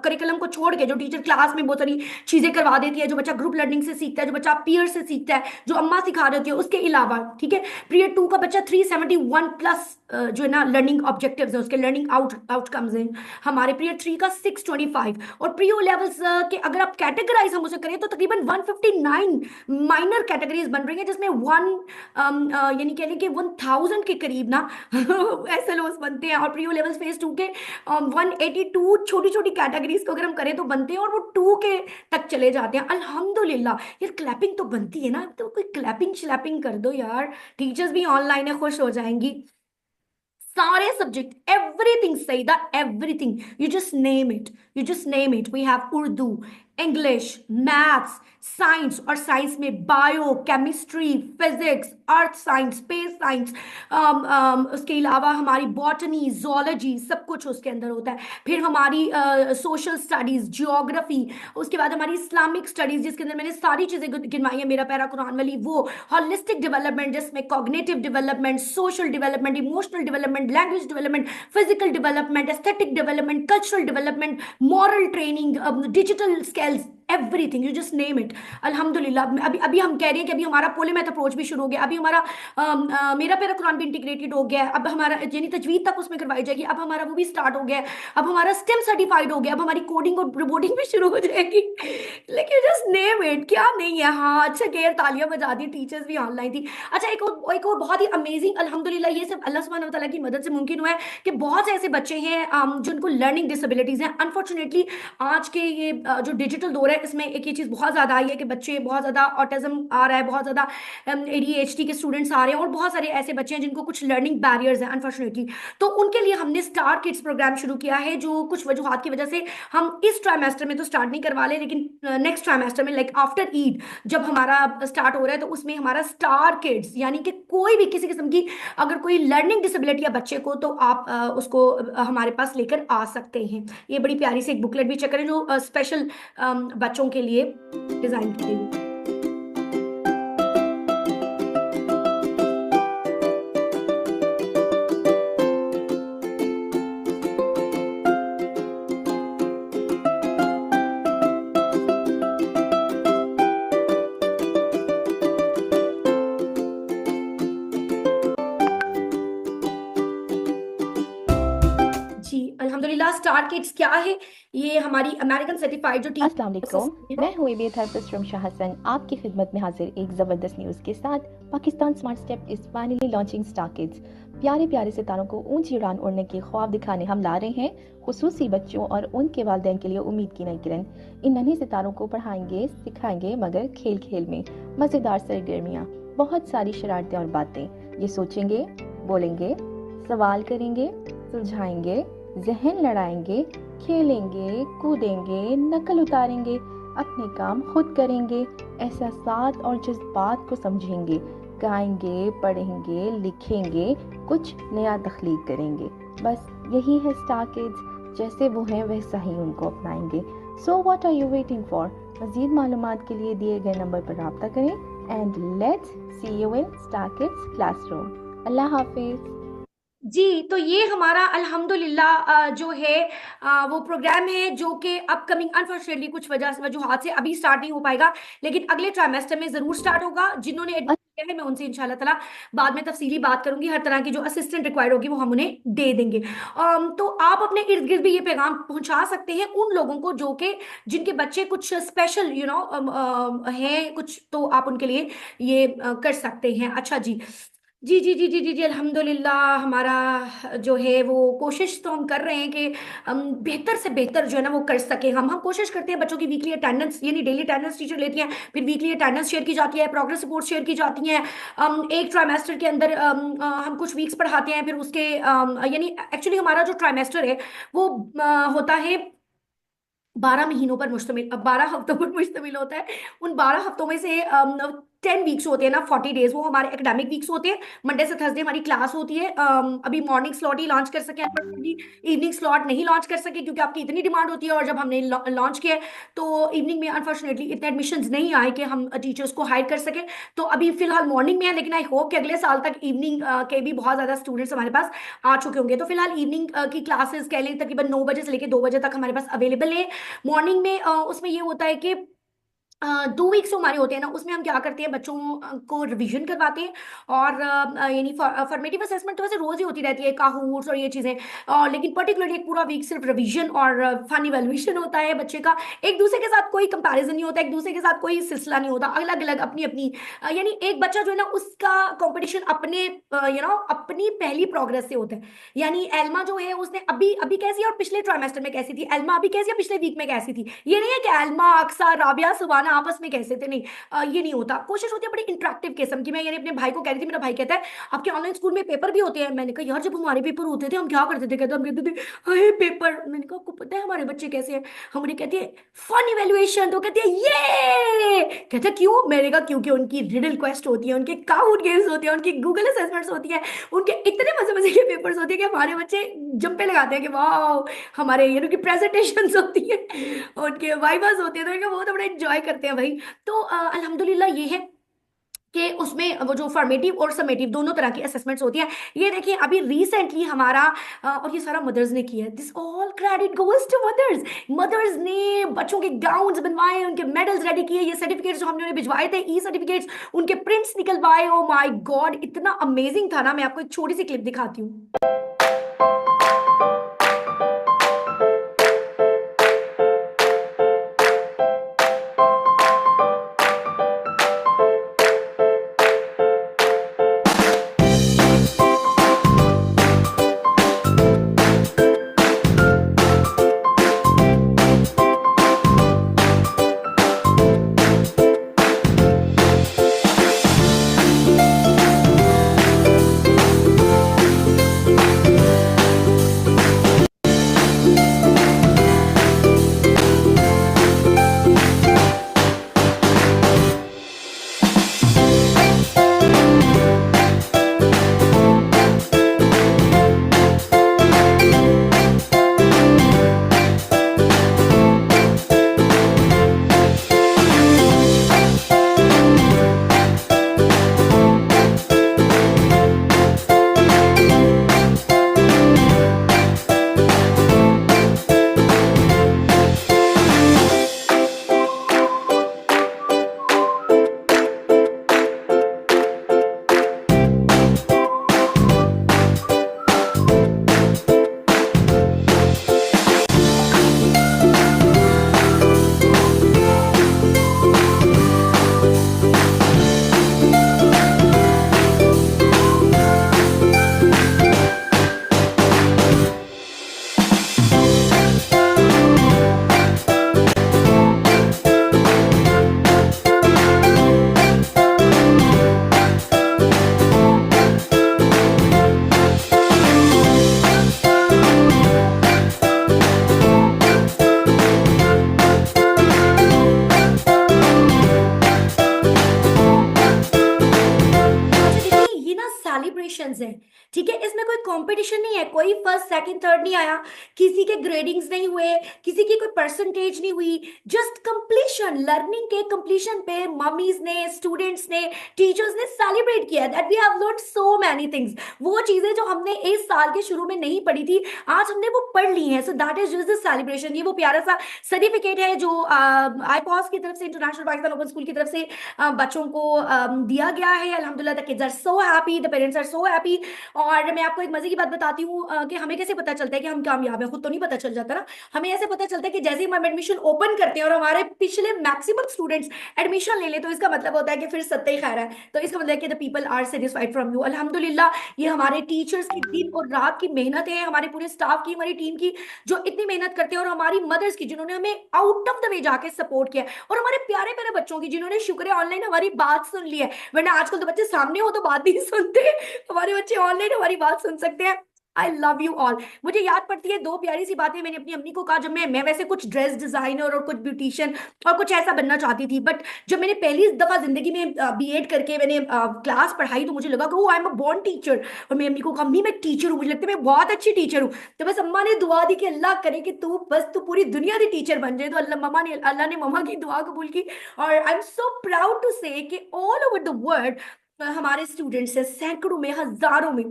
करिकुलम को छोड़ के जो टीचर क्लास में बहुत सारी चीजें करवा देती है, जो बच्चा ग्रुप लर्निंग से सीखता है, जो बच्चा पीयर से सीखता है, जो अम्मा सिखा देती है, उसके अलावा ठीक है पीरियड 2 का बच्चा 371+ जो है ना लर्निंग ऑब्जेक्टिव्स है, उसके लर्निंग आउटकम्स हैं। हमारे पीरियड 3 का 625। और प्री ओ लेवल्स के अगर आप कैटेगराइज हम उसे करें तो तकरीबन 159 माइनर कैटेगरीज बन रही है, जिसमें यानी कह लें कि 1000 के करीब ना एस एल बनते हैं। और प्री ओ लेवल्स फेज 2 के 182 छोटी छोटी कैटेगरीज को अगर हम करें तो बनते हैं, और वो 2 के तक चले जाते हैं अल्हम्दुलिल्लाह। यार क्लैपिंग तो बनती है ना, तो कोई क्लैपिंग श्लैपिंग कर दो यार, टीचर्स भी ऑनलाइन है खुश हो जाएंगी। सारे subject everything Saeeda, everything, you just name it, we have Urdu, English, maths, science, और साइंस में bio, chemistry, physics, earth science, space science, उसके अलावा हमारी बॉटनी, जोलॉजी, सब कुछ उसके अंदर होता है। फिर हमारी सोशल स्टडीज, जियोग्राफी, उसके बाद हमारी इस्लामिक स्टडीज जिसके अंदर मैंने सारी चीजें गिनवाई है, मेरा पैरा कुरान वाली वो, हॉलिस्टिक डेवलपमेंट जिसमें cognitive development, social development, emotional development, language development, physical development, aesthetic development, cultural development, moral training, digital skills, everything, you just name it. अल्हम्दुलिल्लाह अभी अभी हम कह रहे हैं कि अभी हमारा पोलेमैथ अप्रोच भी शुरू हो गया, अभी हमारा मेरा पैरा कुरान भी इंटीग्रेटेड हो गया है, अब हमारा यानी तजवीद तक उसमें करवाई जाएगी, अब हमारा वो भी स्टार्ट हो गया है, अब हमारा स्टेम सर्टिफाइड हो गया, अब हमारी कोडिंग और रोबोटिंग भी शुरू हो जाएगी। लेकिन जस्ट नेम इट, क्या नहीं है। हाँ अच्छा, खैर तालियां बजा दी, टीचर्स भी ऑनलाइन थी। अच्छा, एक और बहुत ही अमेजिंग, अल्हम्दुलिल्लाह ये सब अल्लाह सुब्हानहू व तआला की मदद से मुमकिन हुआ है कि बहुत से ऐसे बच्चे हैं जिनको लर्निंग डिसेबिलिटीज हैं। अनफॉर्चुनेटली आज के ये जो डिजिटल दौर है इसमें एक ये चीज़ बहुत ज़्यादा आई है कि बच्चे बहुत ज़्यादा ऑटिज्म आ रहा है, बहुत ज़्यादा एडीएचडी के स्टूडेंट्स आ रहे हैं, और बहुत सारे ऐसे बच्चे हैं जिनको कुछ लर्निंग बैरियर्स हैं अनफॉर्चुनेटली। तो उनके लिए हमने स्टार किड्स प्रोग्राम शुरू किया है, जो कुछ वजूहात की वजह से हम इस ट्राइमेस्टर में तो स्टार्ट नहीं करवा ले, लेकिन नेक्स्ट ट्राइमेस्टर में लाइक आफ्टर ईद जब हमारा स्टार्ट हो रहा है तो उसमें हमारा स्टार किड्स, यानी कि कोई भी किसी किस्म की अगर कोई लर्निंग डिसेबिलिटी है बच्चे को, तो आप उसको हमारे पास लेकर आ सकते हैं। ये बड़ी प्यारी सी एक बुकलेट भी चेक करें जो स्पेशल बच्चों के लिए डिजाइन की गई है। जी अल्हम्दुलिल्लाह, स्टार किड्स क्या है? ये हमारी अमेरिकन सर्टिफाइड जो अस्सलाम वालेकुम, मैं हूँ एबी थेरेपिस्ट रमशा हसन, आपकी खिदमत में हाजिर एक ज़बरदस्त न्यूज़ के साथ। Pakistan smart step is finally launching star kids. प्यारे प्यारे सितारों को ऊंची उड़ान उड़ने के ख्वाब दिखाने हम ला रहे हैं खुसूसी बच्चों और उनके वालिदैन के लिए उम्मीद की नई किरण। इन नन्हे सितारों को पढ़ाएंगे, सिखाएंगे, मगर खेल खेल में मज़ेदार सरगर्मियाँ, बहुत सारी शरारतें और बातें। ये सोचेंगे, बोलेंगे, सवाल करेंगे, सुलझाएंगे, जहन लड़ाएंगे, खेलेंगे, कूदेंगे, नकल उतारेंगे, अपने काम खुद करेंगे, एहसासात और जज्बात को समझेंगे, गाएंगे, पढ़ेंगे, लिखेंगे, कुछ नया तख्लीक करेंगे। बस यही है स्टार किड्स, जैसे वो हैं वैसा ही उनको अपनाएंगे। So what are you waiting for? मज़ीद मालूमात के लिए दिए गए नंबर पर रब्ता करें and let's see you in star kids classroom. अल्लाह हाफिज़। जी, तो ये हमारा अल्हम्दुलिल्लाह जो है वो प्रोग्राम है जो कि अपकमिंग अनफॉर्चुनेटली कुछ वजूहात से अभी स्टार्ट नहीं हो पाएगा, लेकिन अगले ट्राइमेस्टर में ज़रूर स्टार्ट होगा। जिन्होंने एडमिशन किया है मैं उनसे इंशाल्लाह ताला बाद में तफसीली बात करूंगी, हर तरह की जो असिस्टेंट रिक्वायर्ड होगी वो हम उन्हें दे देंगे। तो आप अपने इर्द गिर्द भी ये पैगाम पहुंचा सकते हैं उन लोगों को जो कि जिनके बच्चे कुछ स्पेशल हैं कुछ, तो आप उनके लिए ये कर सकते हैं। अच्छा जी, जी जी जी जी जी जी अल्हम्दुलिल्लाह, हमारा जो है वो कोशिश तो हम कर रहे हैं कि हम बेहतर से बेहतर जो है ना वो कर सके। हम कोशिश करते हैं बच्चों की वीकली अटेंडेंस, यानी डेली अटेंडेंस टीचर लेती हैं, फिर वीकली अटेंडेंस शेयर की जाती है, प्रोग्रेस रिपोर्ट शेयर की जाती हैं। एक ट्राइमेस्टर के अंदर हम कुछ वीक्स पढ़ाते हैं, फिर उसके यानी एक्चुअली हमारा जो ट्राइमेस्टर है वो होता है 12 महीनों पर मुश्तमिल, 12 हफ्तों पर मुश्तमिल होता है। उन 12 हफ्तों में से 10 वीक्स होते हैं ना, 40 डेज, वो हमारे एकेडमिक वीक्स होते हैं। मंडे से थर्सडे हमारी क्लास होती है। अभी मॉर्निंग स्लॉट ही लॉन्च कर सके, अनफॉर्चुनेटली इवनिंग स्लॉट नहीं लॉन्च कर सके क्योंकि आपकी इतनी डिमांड होती है, और जब हमने लॉन्च किया है, तो इवनिंग में अनफॉर्चुनेटली इतने एडमिशन्स नहीं आए कि हम टीचर्स को हायर कर सके। तो अभी फिलहाल मॉर्निंग में है, लेकिन आई होप कि अगले साल तक इवनिंग के भी बहुत ज़्यादा स्टूडेंट्स हमारे पास आ चुके होंगे। तो फिलहाल इवनिंग की क्लासेस कह लें तकरीबन 9 बजे से लेकर 2 बजे तक हमारे पास अवेलेबल है। मॉर्निंग में उसमें ये होता है कि 2 वीक्स हमारे होते हैं ना, उसमें हम क्या करते हैं, बच्चों को रिवीजन करवाते हैं, और यानी फॉर्मेटिव असेसमेंट तो वैसे रोज ही होती रहती है, काहूट्स और ये चीज़ें, और लेकिन पर्टिकुलरली एक पूरा वीक सिर्फ रिवीजन और फन इवेल्युएशन होता है बच्चे का। एक दूसरे के साथ कोई कंपैरिजन नहीं होता, एक दूसरे के साथ कोई सिलसिला नहीं होता, अलग अलग अपनी अपनी यानी एक बच्चा जो है ना उसका कंपटीशन अपने अपनी पहली प्रोग्रेस से होता है। यानी एल्मा जो है उसने अभी अभी कैसी है और पिछले ट्राइमेस्टर में कैसी थी, एल्मा अभी कैसी है पिछले वीक में कैसी थी। ये नहीं है कि एल्मा, अक्सा, राबिया, सुबाना आपस में कैसे थे, नहीं ये नहीं होता। कोशिश होती है बड़ी इंटरेक्टिव किस्म की। मैं यानी अपने भाई को कह रही थी, मेरा भाई कहता है आपके ऑनलाइन स्कूल में पेपर भी होते हैं। मैंने कहा यार जब हमारे पेपर होते थे हम क्या करते थे, कहते हम कहते थे अरे पेपर। मैंने कहा आपको पता है हमारे बच्चे कैसे हैं, हमारे कहते हैं फन इवेल्युएशन, तो कहते हैं ये, कहते हैं क्यों, मैंने कहा क्योंकि उनकी रिडल क्वेस्ट होती है, उनके काउंट गेम्स होती है, उनकी गूगल असेसमेंट्स होती है, उनके इतने मजे मजे के पेपर्स होते हैं कि हमारे बच्चे जंपे लगाते हैं कि वाह, हमारे ये उनकी प्रेजेंटेशंस होती है, उनके वाइवास होते हैं, तो इनका वो तो बड़ा एंजॉय करते हैं भाई। तो अल्हम्दुलिल्लाह ये है कि उसमें वो जो फॉर्मेटिव और समेटिव दोनों तरह की असेसमेंट्स होती है। ये देखिए अभी रिसेंटली हमारा और ये सारा मदर्स ने किया है, this all credit goes to mothers. Mothers ने बच्चों के गाउन्स बनवाए, उनके मेडल्स रेडी किए, ये सर्टिफिकेट्स जो हमने उन्हें भिजवाए थे, ई सर्टिफिकेट्स, उनके प्रिंट्स निकलवाए। ओ माय गॉड इतना अमेजिंग था ना, मैं आपको एक छोटी सी क्लिप दिखाती हूँ। सेलिब्रेशंस हैं, ठीक है, इसमें कोई कंपटीशन नहीं है, कोई फर्स्ट सेकंड थर्ड नहीं आया, किसी के ग्रेडिंग्स नहीं हुए, किसी की कोई परसेंटेज नहीं हुई, जस्ट कंप्लीशन, लर्निंग के कंप्लीशन पे मम्मीज ने, स्टूडेंट्स ने, टीचर्स ने सेलिब्रेट किया that we have learned so many things. वो चीजें जो हमने इस साल के शुरू में नहीं पढ़ी थी, आज हमने वो पढ़ ली हैं। So that is just the celebration. ये वो प्यारा सा सर्टिफिकेट है जो आईपॉस की तरफ से, इंटरनेशनल पाकिस्तान ओपन स्कूल की तरफ से बच्चों को दिया गया है। अल्हम्दुलिल्लाह the kids are so happy, the parents are so happy. और मैं आपको एक मजे की बात बताती हूँ कि हमें कैसे पता चलता है कि हम कामयाब हैं, खुद तो नहीं पता चल जाता ना, हमें ऐसे पता चलता है कि जैसे ही हम एडमिशन ओपन करते हैं और हमारे पिछले मैक्सिमम स्टूडेंट्स एडमिशन ले ले, तो इसका मतलब होता है कि फिर सत्ते ही खैर है, तो इसका मतलब है कि the people are satisfied from you. अल्हम्दुलिल्लाह ये हमारे टीचर्स की दिन और रात की मेहनत है, हमारे पूरे स्टाफ की, हमारी टीम की जो इतनी मेहनत करते हैं, और हमारी मदर्स की जिन्होंने हमें आउट ऑफ द वे जाके सपोर्ट किया, और हमारे प्यारे प्यारे बच्चों की जिन्होंने शुक्र है ऑनलाइन हमारी बात सुन ली है, वरना आजकल तो बच्चे सामने हो तो बात नहीं सुनते, हमारे बच्चे ऑनलाइन हमारी बात सुन सकते हैं। I love you all. मुझे याद पड़ती है दो प्यारी सी बातें मैंने अपनी अम्मी को कहा, जब मैं वैसे कुछ ड्रेस डिजाइनर और कुछ ब्यूटिशियन और कुछ ऐसा बनना चाहती थी, बट जब मैंने पहली दफा जिंदगी में बीएड करके मैंने क्लास पढ़ाई, तो मुझे लगा कि I am a born teacher, और मैं अम्मी को कहा अम्मी मैं टीचर हूँ, मुझे लगता है मैं बहुत अच्छी टीचर हूँ। तो बस अम्मा ने दुआ दी कि अल्लाह करे कि तू पूरी दुनिया की टीचर बन जाए, तो अल्लाह ने मम्मा की दुआ कबूल की। और I am so proud to say कि ऑल ओवर द वर्ल्ड हमारे स्टूडेंट्स हैं, सैकड़ों में, हजारों में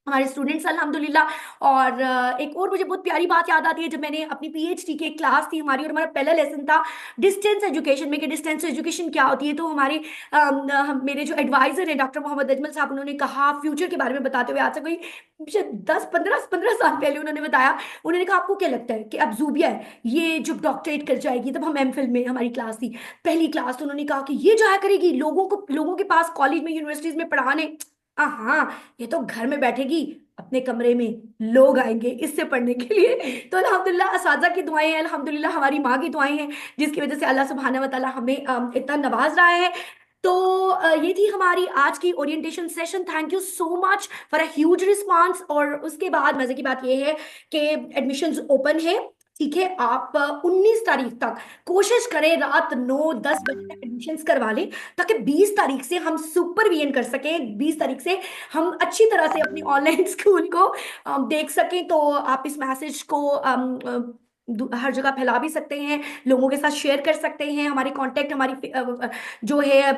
हमारे स्टूडेंट्स अल्हम्दुलिल्लाह। और एक और मुझे बहुत प्यारी बात याद आती है, जब मैंने अपनी पीएचडी की एक क्लास थी हमारी, और हमारा पहला लेसन था डिस्टेंस एजुकेशन में कि डिस्टेंस एजुकेशन क्या होती है। तो हमारे मेरे जो एडवाइजर हैं डॉक्टर मोहम्मद अजमल साहब, उन्होंने कहा फ्यूचर के बारे में बताते हुए, आज से कोई 10-15 साल पहले उन्होंने बताया, उन्होंने कहा आपको क्या लगता है कि अब जूबिया है ये जब डॉक्टरेट कर जाएगी, तब हम एमफिल में, हमारी क्लास थी पहली क्लास, तो उन्होंने कहा कि ये जाया करेगी लोगों के पास कॉलेज में यूनिवर्सिटीज में पढ़ाने, हाँ ये तो घर में बैठेगी अपने कमरे में लोग आएंगे इससे पढ़ने के लिए। तो अल्हम्दुलिल्लाह असातिज़ा की दुआएं हैं, अल्हम्दुलिल्लाह हमारी माँ की दुआएं हैं, जिसकी वजह से अल्लाह सुब्हानहू व तआला हमें इतना नवाज रहा है। तो ये थी हमारी आज की orientation session. Thank you so much for a huge response. और उसके बाद मजे की बात ये है कि एडमिशन्स ओपन है, ठीक है। आप 19 तारीख तक कोशिश करें रात 9-10 बजे तक एडमिशन्स करवा लें, ताकि 20 तारीख से हम सुपरविजन कर सकें, 20 तारीख से हम अच्छी तरह से अपनी ऑनलाइन स्कूल को देख सकें। तो आप इस मैसेज को हर जगह फैला भी सकते हैं, लोगों के साथ शेयर कर सकते हैं। हमारे कांटेक्ट, हमारी जो है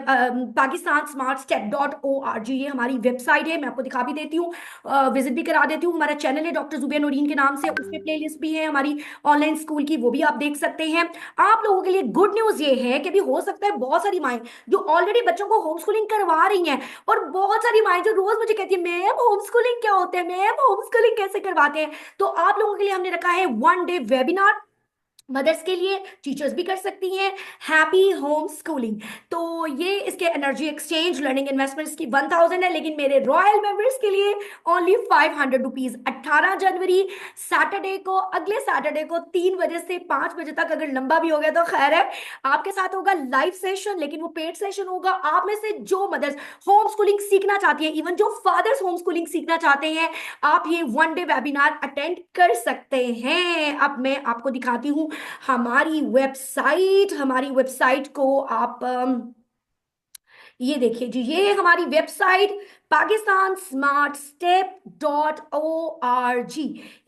पाकिस्तान स्मार्ट स्टेप .org, ये हमारी वेबसाइट है, मैं आपको दिखा भी देती हूँ, विजिट भी करा देती हूँ। हमारा चैनल है डॉक्टर जुबिया नौरीन के नाम से, उसमें प्लेलिस्ट भी है हमारी ऑनलाइन स्कूल की, वो भी आप देख सकते हैं। आप लोगों के लिए गुड न्यूज ये है कि भी हो सकता है बहुत सारी माएँ जो ऑलरेडी बच्चों को होम स्कूलिंग करवा रही हैं, और बहुत सारी माएँ जो रोज मुझे कहती है मैम होम स्कूलिंग क्या होता है, मैम होम स्कूलिंग कैसे करवाते हैं। तो आप लोगों के लिए हमने रखा है 1 डे वेबिनार, मदर्स के लिए, टीचर्स भी कर सकती हैं, हैप्पी होम स्कूलिंग। तो ये इसके एनर्जी एक्सचेंज लर्निंग इन्वेस्टमेंट्स की 1000 है, लेकिन मेरे रॉयल मेंबर्स के लिए ओनली 500 रुपीज। 18 जनवरी सैटरडे को, अगले सैटरडे को 3 बजे से 5 बजे तक, अगर लंबा भी हो गया तो खैर है, आपके साथ होगा लाइव सेशन, लेकिन वो पेड सेशन होगा। आप में से जो मदर्स होम स्कूलिंग सीखना चाहती है, इवन जो फादर्स होम स्कूलिंग सीखना चाहते हैं, आप ये 1 डे वेबिनार अटेंड कर सकते हैं। अब मैं आपको दिखाती हूँ हमारी वेबसाइट को आप ये देखिए जी, ये हमारी website Pakistan smart step .org,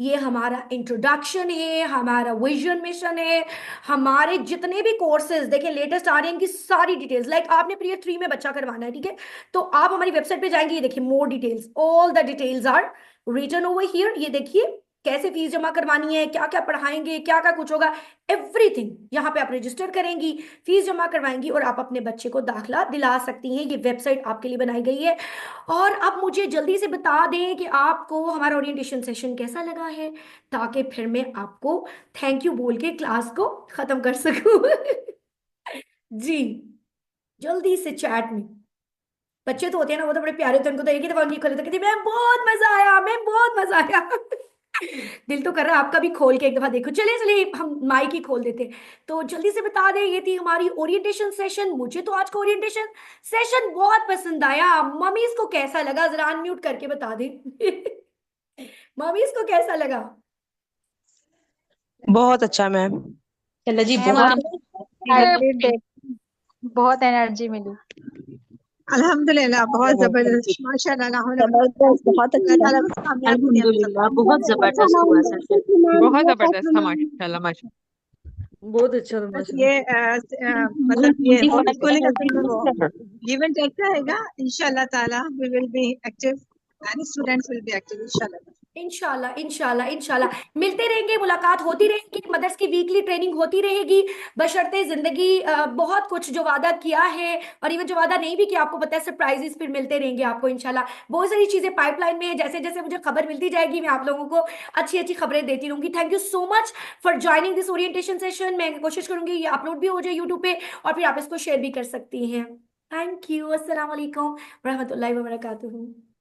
ये हमारा इंट्रोडक्शन है, हमारा विजन मिशन है, हमारे जितने भी कोर्सेज देखिए लेटेस्ट आ रहे हैं, इनकी सारी डिटेल्स, लाइक आपने प्रीयर 3 में बच्चा करवाना है, ठीक है, तो आप हमारी वेबसाइट पे जाएंगे, ये देखिए more details, all the details are written over here. ये देखिए कैसे फीस जमा करवानी है, क्या क्या पढ़ाएंगे, क्या क्या कुछ होगा, एवरीथिंग यहाँ पे आप रजिस्टर करेंगी, फीस जमा करवाएंगी और आप अपने बच्चे को दाखिला दिला सकती हैं। ये वेबसाइट आपके लिए बनाई गई है। और अब मुझे जल्दी से बता दें कि आपको हमारा ओरिएंटेशन सेशन कैसा लगा है, ताकि फिर मैं आपको थैंक यू बोल के क्लास को खत्म कर सकूं। जी, जल्दी से चैट में, बच्चे तो होते हैं ना, वो तो बड़े प्यारे होते हैं, उनको तो एक ही दफा उनकी खोले तो कहती मैम बहुत मजा आया, मैम बहुत मजा आया। दिल तो कर रहा है आपका भी खोल के एक दफा देखो। चलिए चलिए हम माइक ही खोल देते हैं। तो जल्दी से बता दें, ये थी हमारी ओरिएंटेशन सेशन। मुझे तो आज का ओरिएंटेशन सेशन बहुत पसंद आया। मम्मीज को कैसा लगा जरा अनम्यूट करके बता दें। मम्मीज को कैसा लगा? बहुत अच्छा मैम। चलो जी, मैम बहुत बहुत एनर्जी मिली। अल्हम्दुलिल्लाह बहुत जबरदस्त, माशाल्लाह, जबरदस्त, बहुत अच्छा। अल्लाह ताला बस कामयाबी दे हम अल्हम्दुलिल्लाह सबको। बहुत जबरदस्त हुआ सेशन, बहुत जबरदस्त था माशाल्लाह माशाल्लाह। बहुत अच्छा था बस माशाल्लाह। ये मतलब ये होम स्कूलिंग असल में वो गिव एंड टेक रहेगा। इंशाल्लाह ताला we will be active and students will be active इंशाल्लाह। इंशाल्लाह इंशाल्लाह इंशाल्लाह मिलते रहेंगे, मुलाकात होती रहेगी, मदर्स की वीकली ट्रेनिंग होती रहेगी, बशर्ते जिंदगी बहुत कुछ जो वादा किया है और इवन जो वादा नहीं भी किया, आपको पता है सरप्राइजेस फिर मिलते रहेंगे आपको इंशाल्लाह। बहुत सारी चीजें पाइपलाइन में है, जैसे जैसे मुझे खबर मिलती जाएगी मैं आप लोगों को अच्छी अच्छी खबरें देती रहूंगी। Thank you so much for joining this orientation session. मैं कोशिश करूंगी ये अपलोड भी हो जाए यूट्यूब पे और फिर आप इसको शेयर भी कर सकती हैं। Thank you. अस्सलाम वालेकुम रहमतुल्लाहि व बरकातुहू।